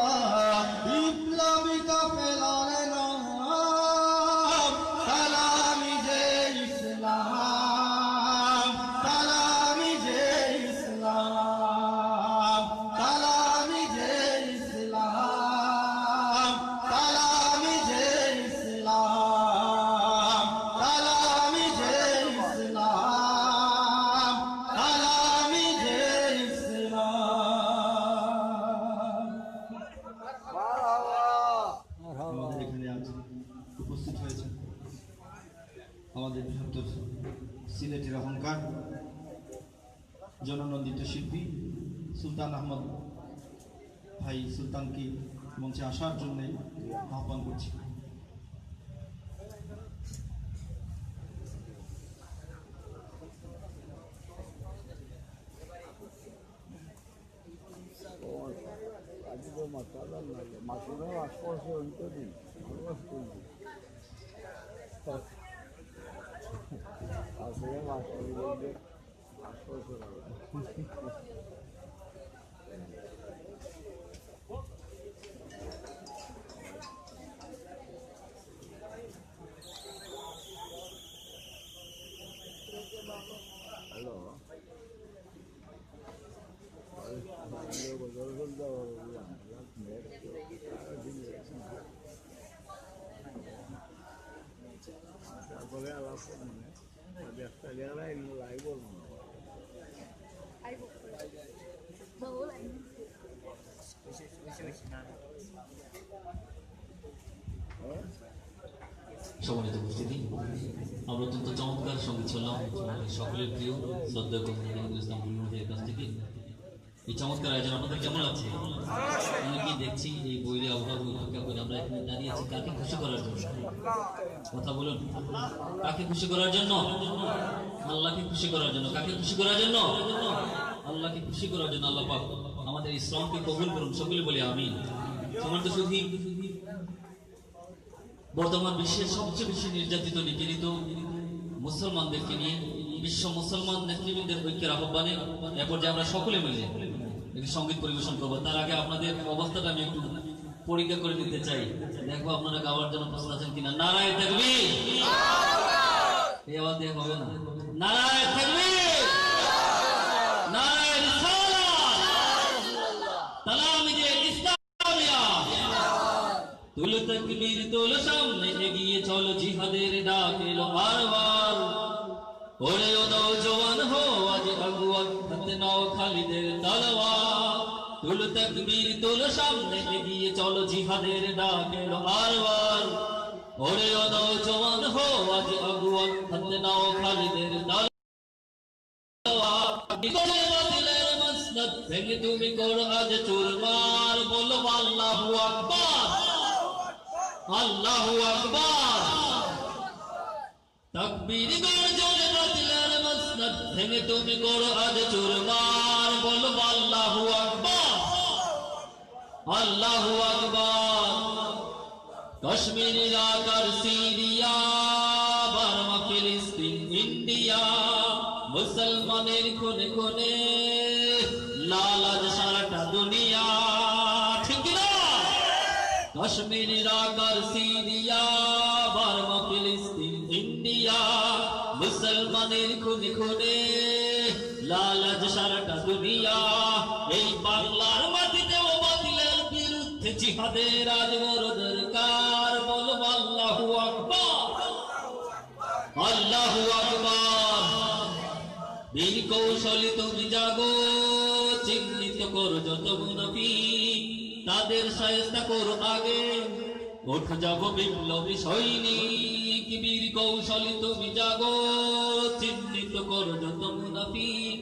বিপ্লবী কাফেলার নাম তালামি যে ইসলাম তালামি যে ইসলাম তালামি যে ইসলাম তালামি যে ইসলাম তালামি যে ইসলাম তালামি যে ইসলাম আমাদের এখানে আজ উপস্থিত হয়েছে আমাদের বৃহত্তর সিলেটের অহংকার জননন্দিত শিল্পী সুলতান আহমদ ভাই সুলতানকে মঞ্চে আসার জন্য আহ্বান করছি
আজ তো মাতালা লাগে মাসুরা আশপাশে হইতে দিন আসলে মাসুরা আশপাশে হ্যালো তারপরে আলাপ একটা গেলে লাইভ
সম্মানিত উপস্থিতি আমরা অত্যন্ত চমৎকার সঙ্গীত শুনলাম সকলের প্রিয় শ্রদ্ধা কবির ইসলাম বুলবুলের কাছ থেকে এই চমৎকার আয়োজন আপনাদের কেমন লাগছে অনেকেই দেখছি এই বইরে আবহাওয়া উপেক্ষা করে আমরা এখানে দাঁড়িয়ে আছি কাকে খুশি করার জন্য কথা বলুন কাকে খুশি করার জন্য আল্লাহকে খুশি করার জন্য কাকে খুশি করার জন্য আল্লাহকে খুশি করার জন্য আল্লাহ পাক আমাদের ইসলামকে কবুল করুন সকলে বলি আমিন সম্মানিত সুধী বর্তমান বিশ্বের সবচেয়ে বেশি নির্যাতিত নিপীড়িত মুসলমানদেরকে নিয়ে বিশ্ব মুসলমান নেতৃবৃন্দের ঐক্যের আহ্বানে এ পর্যায়ে আমরা সকলে মিলে একটি সঙ্গীত পরিবেশন করবো তার আগে আপনাদের অবস্থাটা আমি একটু পরীক্ষা করে নিতে চাই দেখবো আপনারা গাওয়ার জন্য প্রস্তুত আছেন কিনা নারায়ে তাকবীর এই আওয়াজ দিয়ে হবে না নারায়ে তাকবীর নারায়ে রিসালাত তালামি যে ইসলামিয়া তুল তাকবীর তুল সামনে এগিয়ে চলো জিহাদের ডাক এলো বারবার ওরে ও নওজওয়ান হো আজ আগুয়ান হাতে নাও খালিদের তলোয়ার তুল তাকবীর তুল সামনে এগিয়ে চলো জিহাদের ডাক এলো বারবার ওরে ও নওজওয়ান হো আজ আগুয়ান হাতে নাও খালিদের তলোয়ার বাতিলের মসনদ ভেঙে তুমি করো আজ চুরমার বলো আল্লাহু আকবার আল্লাহু আকবার তাকবীর গর্জনে বাতিলের মসনদ ভেঙে তুমি করো আজ চুরমার বলো আল্লাহু আকবার আল্লাহু আকবার কাশ্মীর ইরাকার সিরিয়া বার্মা ফিলিস্তিন ইন্ডিয়া মুসলমানের খুনে খুনে লাল আজ সারাটা দুনিয়া ঠিক না কাশ্মীর ইরাক আর সিরিয়া বার্মা ফিলিস্তিন ইন্ডিয়া মুসলমানের খুনে খুনে লালাজ সারাটা দুনিয়া এই বাংলার মাটিতেও বাতিলের বিরুদ্ধে জিহাদের আজ বড় দরকার বলো আল্লাহু আকবার আল্লাহু আকবার বীর কৌশলী তুমি জাগো চিহ্নিত করো যত মুনাফিক তাদের শায়েস্তা করো আগে ওঠ যাবো বিপ্লবী সৈনিক বীর কৌশলী তুমি জাগো চিহ্নিত করো যত মুনাফিক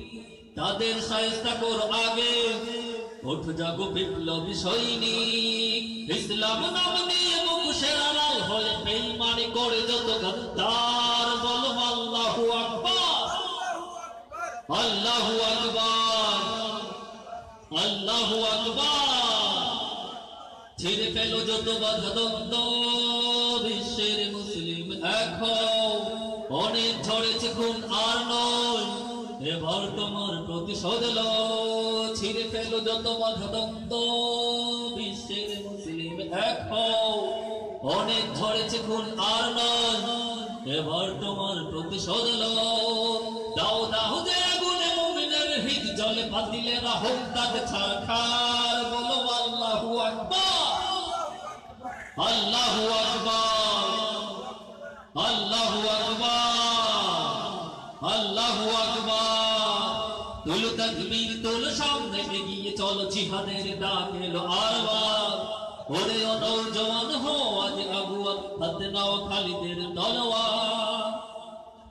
তাদের শায়েস্তা করো আগে ওঠ যাবো বিপ্লবী সৈনিক ইসলাম নাম নিয়ে মুখের আড়াল হয়ে বেঈমানি করে যত গদ্দার বলো আল্লাহু আকবার আল্লাহু আকবার আল্লাহু আকবার ছিঁড়ে ফেলো যত বাধা দ্বন্দ্ব বিশ্বের মুসলিম এখন অনেক ঝরেছে খুন আর নয় এবার তোমার প্রতিশোধ লও ছিঁড়ে ফেলো যত বাধা দ্বন্দ্ব বিশ্বের মুসলিম এখন অনেক ঝরেছে খুন আর নয় এবার তোমার প্রতিশোধ লও দাও দাও যে আগুনে মুমিনের হিত জলে বাতিলেরা হোক তাদের ছারখার বলো আল্লাহু আকবার আল্লাহু আকবার আল্লাহু আকবার আল্লাহু আকবার তুল তাকবীর তুল সামনে এগিয়ে চলো জিহাদের ডাক এলো আরবার ওরে ও নওজওয়ান হো আজ আগুয়া হাতে নাও খালিদের তলোয়ার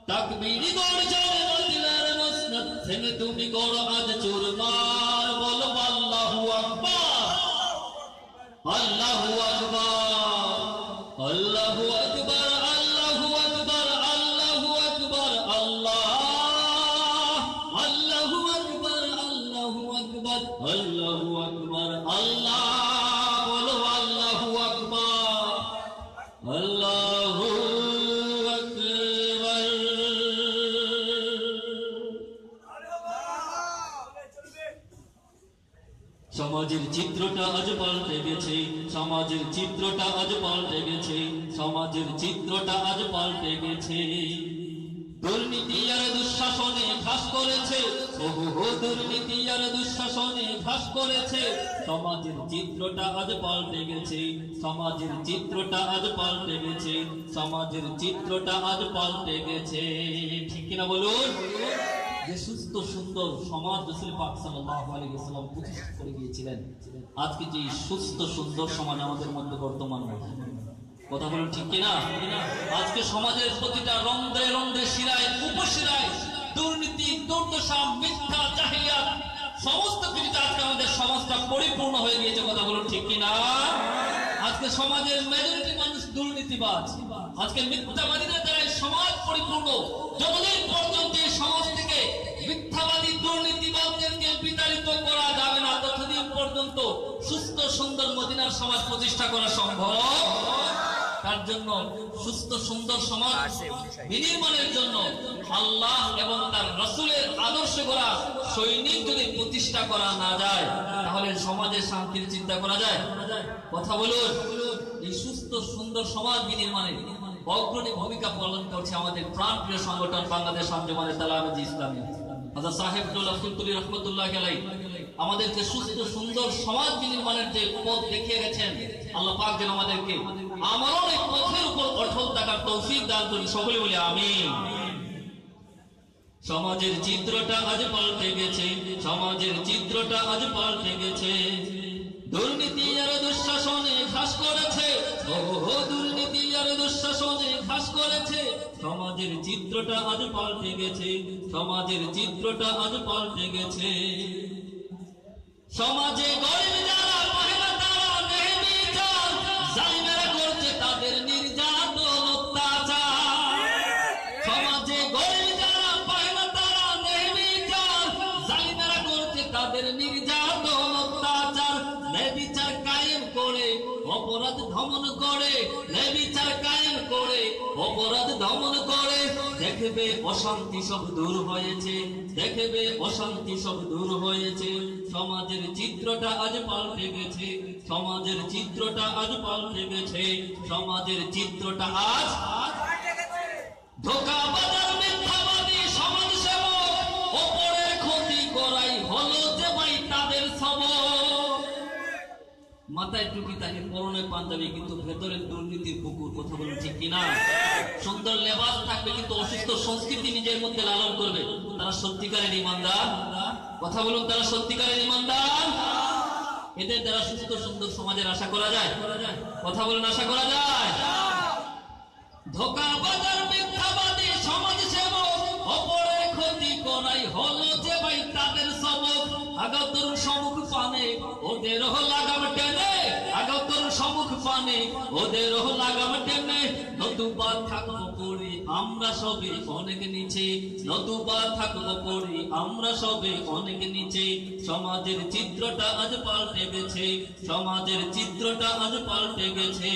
তাকবীর গর্জনে বাতিলের মসনদ ভেঙে তুমি করো আজ চুরমার বলো আল্লাহু আকবার আল্লাহু আকবার আল্লাহু আকবার আল্লাহু আকবার আল্লাহু আকবার আল্লাহ আল্লাহু আকবার আল্লাহু আকবার আল্লাহু আকবার আল্লাহ বলো আল্লাহু আকবার আল্লাহু আকবার সমাজের চিত্রটা আজ পাল্টে গেছে সমাজের চিত্রটা আজ পাল্টে গেছে সমাজের চিত্রটা আজ পাল্টে গেছে দুর্নীতি আর দুঃশাসনে ঘাস করেছে ওহো দুর্নীতি আর দুঃশাসনে ঘাস করেছে সমাজের চিত্রটা আজ পাল্টে গেছে সমাজের চিত্রটা আজ পাল্টে গেছে সমাজের চিত্রটা আজ পাল্টে গেছে ঠিক কিনা বলুন যে সুস্থ সুন্দর সমাজ রাসূল পাক সাল্লাল্লাহু আলাইহি ওয়াসাল্লাম প্রতিষ্ঠা করে গিয়েছিলেন আজকে যে সুস্থ সুন্দর সমাজ আমাদের মধ্যে বর্তমান কথা বলুন ঠিক কিনা আজকে সমাজের প্রতিটা রন্ধ্রে রন্ধ্রে শিরায় উপশিরায় দুর্নীতি দুর্দশা মিথ্যা জাহিলিয়াত সমস্ত কিছুতে আজকে আমাদের সমাজটা পরিপূর্ণ হয়ে গিয়েছে কথা বলুন ঠিক কিনা আজকে সমাজের মেজরিটি মানুষ দুর্নীতিবাজ আজকে মিথ্যাবাদীদের দ্বারা সমাজ পরিপূর্ণ যতদিন পর্যন্ত এই সমাজ থেকে মিথ্যাবাদী দুর্নীতিবাদদেরকে বিতাড়িত করা যাবে না ততদিন পর্যন্ত সুস্থ সুন্দর মদিনার সমাজ প্রতিষ্ঠা করা সম্ভব তার জন্য সুস্থ সুন্দর সমাজ বিনির্মাণের জন্য আল্লাহ এবং তার রাসূলের আদর্শ করা সৈনিক যদি প্রতিষ্ঠা করা না যায় তাহলে সমাজে শান্তির চিন্তা করা যায় কথা বলুন এই সুস্থ সুন্দর সমাজ বিনির্মাণে অগ্রণী ভূমিকা পালন করছে আমাদের প্রাণপ্রিয় সংগঠন বাংলাদেশ আঞ্জুমানে তালাওয়াত ইসলামী হযরত সাহেব আব্দুল রহমতুল্লাহি আলাইহি আমাদেরকে সুস্থ সুন্দর সমাজ বিনির্মাণের যে পথ দেখিয়ে গেছেন আল্লাহ পাক যেন আমাদেরকে আমারও এই পথের উপর অটল থাকার তৌফিক দান করেন সকলে বলি আমিন সমাজের চিত্রটা আজ পাল্টে গেছে সমাজের চিত্রটা আজ পাল্টে গেছে দুর্নীতি আর দুঃশাসনে ঘাস করেছে ওহো দুর্নীতি আর দুঃশাসনে ঘাস করেছে সমাজের চিত্রটা আজ পাল্টে গেছে সমাজের চিত্রটা আজ পাল্টে গেছে সমাজে গরিব যারা মহিলা তারা নেহমিচার জালিমেরা করছে তাদের নির্যাতন অত্যাচার সমাজে গরিব যারা মহিলা তারা নেহমিচার জালিমেরা করছে তাদের নির্যাতন অত্যাচার ন্যায় বিচার কায়েম করে অপরাধ দমন করে, ন্যায়বিচার কায়েম করে, অপরাধ দমন করে, দেখবে অশান্তি সব দূর হয়েছে, দেখবে অশান্তি সব দূর হয়েছে। সমাজের চিত্রটা আজ পাল্টে গেছে, সমাজের চিত্রটা আজ পাল্টে গেছে, সমাজের চিত্রটা আজ ধোঁকাবাজার মিথ্যাবাদী সমাজ সেবক, অপরের ক্ষতি করাই হলো যে ভাই তাদের সবক। মাথায় টুপি থাকে, পরনে পাঞ্জাবি, কিন্তু ভেতরে দুর্নীতির পুকুর। কথা বলুন ঠিক কিনা? সুন্দর লেবাস থাকবে কিন্তু অসুস্থ সংস্কৃতি নিজের মধ্যে লালন করবে, তারা সত্যিকারের ইমানদার? কথা বলুন, তারা সত্যিকারের ইমানদার? এদের দ্বারা সুস্থ সুন্দর সমাজের আশা করা যায়? কথা বলুন, আশা করা যায়? ধোঁকাবাজার মিথ্যাবাদী সমাজ সেবক, অপরের ক্ষতি করাই হলো যে ভাই তাদের সবক। আগতর সম্মুখ পানে ওদেরও লাগাম টেনে, আগতর সম্মুখ পানে ওদেরও লাগাম টেনে। নতুবা থাকবো পড়ে আমরা সবে অনেক নিচে, নতুবা থাকবো পড়ে আমরা সবে অনেক নিচে। সমাজের চিত্রটা আজ পাল্টে গেছে, সমাজের চিত্রটা আজ পাল্টে গেছে।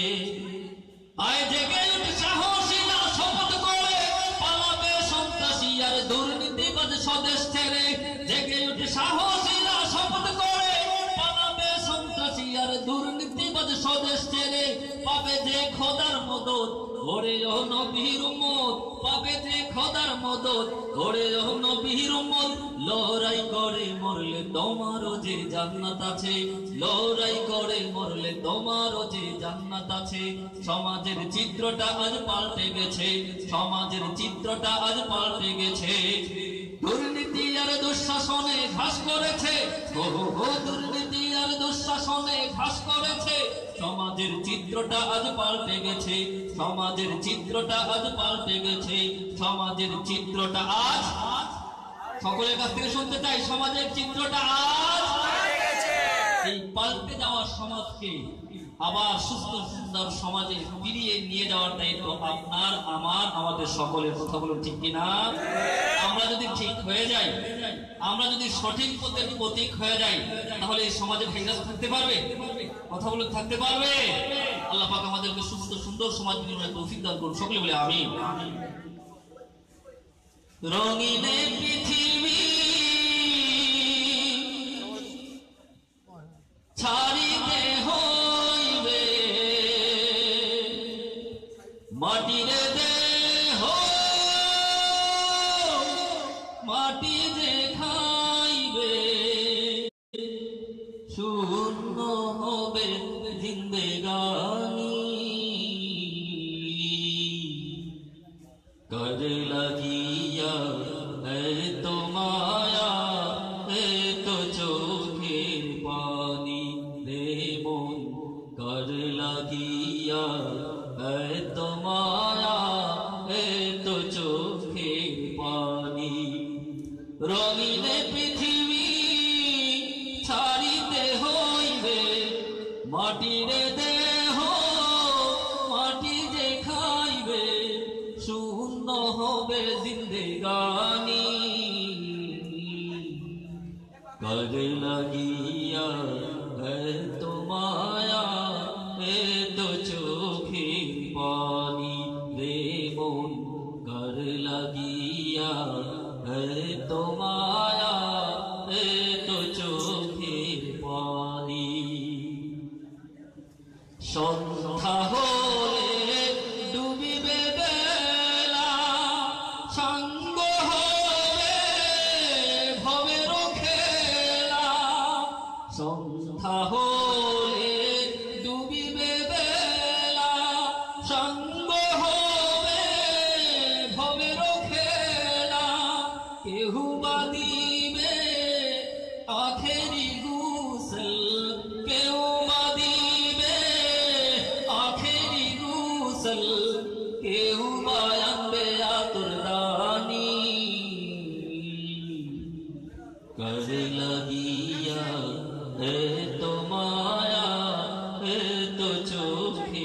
আয় জেগে উঠ সাহসীরা শপথ করে, পালাবে সন্ত্রাসী আর দুর্নীতিবাজ স্বদেশ ছেড়ে। জেগে উঠ সাহসীরা শপথ করে, পালাবে সন্ত্রাসী আর দুর্নীতিবাজ স্বদেশ ছেড়ে। পাবে যে খোদার মদত, ওরে ও নবীর উম্মত, পাবে যে খোদার মদত, ওরে ও নবীর উম্মত। লড়াই করে মরলে তোমারও যে জান্নাত আছে, লড়াই করে মরলে তোমারও যে জান্নাত আছে। সমাজের চিত্রটা আজ পাল্টে গেছে, সমাজের চিত্রটা আজ পাল্টে গেছে। দুর্নীতি আর দুঃশাসনে ঘাস করেছে, দুর্নীতি আর দুঃশাসনে ঘাস করেছে। সমাজের চিত্রটা আজ পাল্টে গেছে, সমাজের চিত্রটা আজ পাল্টে গেছে, সমাজের চিত্রটা আজ। সকলের কাছ থেকে শুনতে চাই, সমাজের চিত্রটা আজ। এই পাল্টে যাওয়ার সমাজকে আবার সুস্থ সুন্দর সমাজে ফিরিয়ে নিয়ে যাওয়ার দায়িত্ব আপনার, আমার, আমাদের সকলের। কথা বলুন ঠিক কিনা? আমরা যদি ঠিক হয়ে যাই, আমরা যদি সঠিক পথের প্রতীক হয়ে যাই, তাহলে এই সমাজে ভাইরাস থাকতে পারবে? কথা বলুন, থাকতে পারবে? আল্লাহ পাক আমাদেরকে সুস্থ সুন্দর সমাজ নির্মাণের তৌফিক দান করুন। সকলে বলে আমিন। রঙিন পৃথিবী ছাড়িতে হইবে, মাটির দেহ মাটি যে খাইবে, শূন্য হবে জিন্দেগানি। কার লাগিয়া এত মায়া, এত চোখের পানি রে মন, কার লাগিয়া এত মায়া, এত চোখের পানি। রঙিন পৃথিবী ছাড়িতে হইবে, মাটির দেহ মাটি যে খাইবে, শূন্য হবে জিন্দেগানি। কার লাগিয়া এত মায়া, এত চোখের পানি রে মন, কার লাগিয়া এত মায়া, এত চোখের পানি। সন্ধ্যা হলে ডুবিবে বেলা, সাঙ্গ হবে ভবের খেলা। সন্ধ্যা হলে ডুবিবে বেলা, সাঙ্গ হবে ভবের খেলা। কেহু বাদিবে আখেরি গুসল, কেউ বাদিবে আখেরি গুসল, কেউ বায়ানবে আতর রানী। কার লাগিয়া এত মায়া, এত চোখে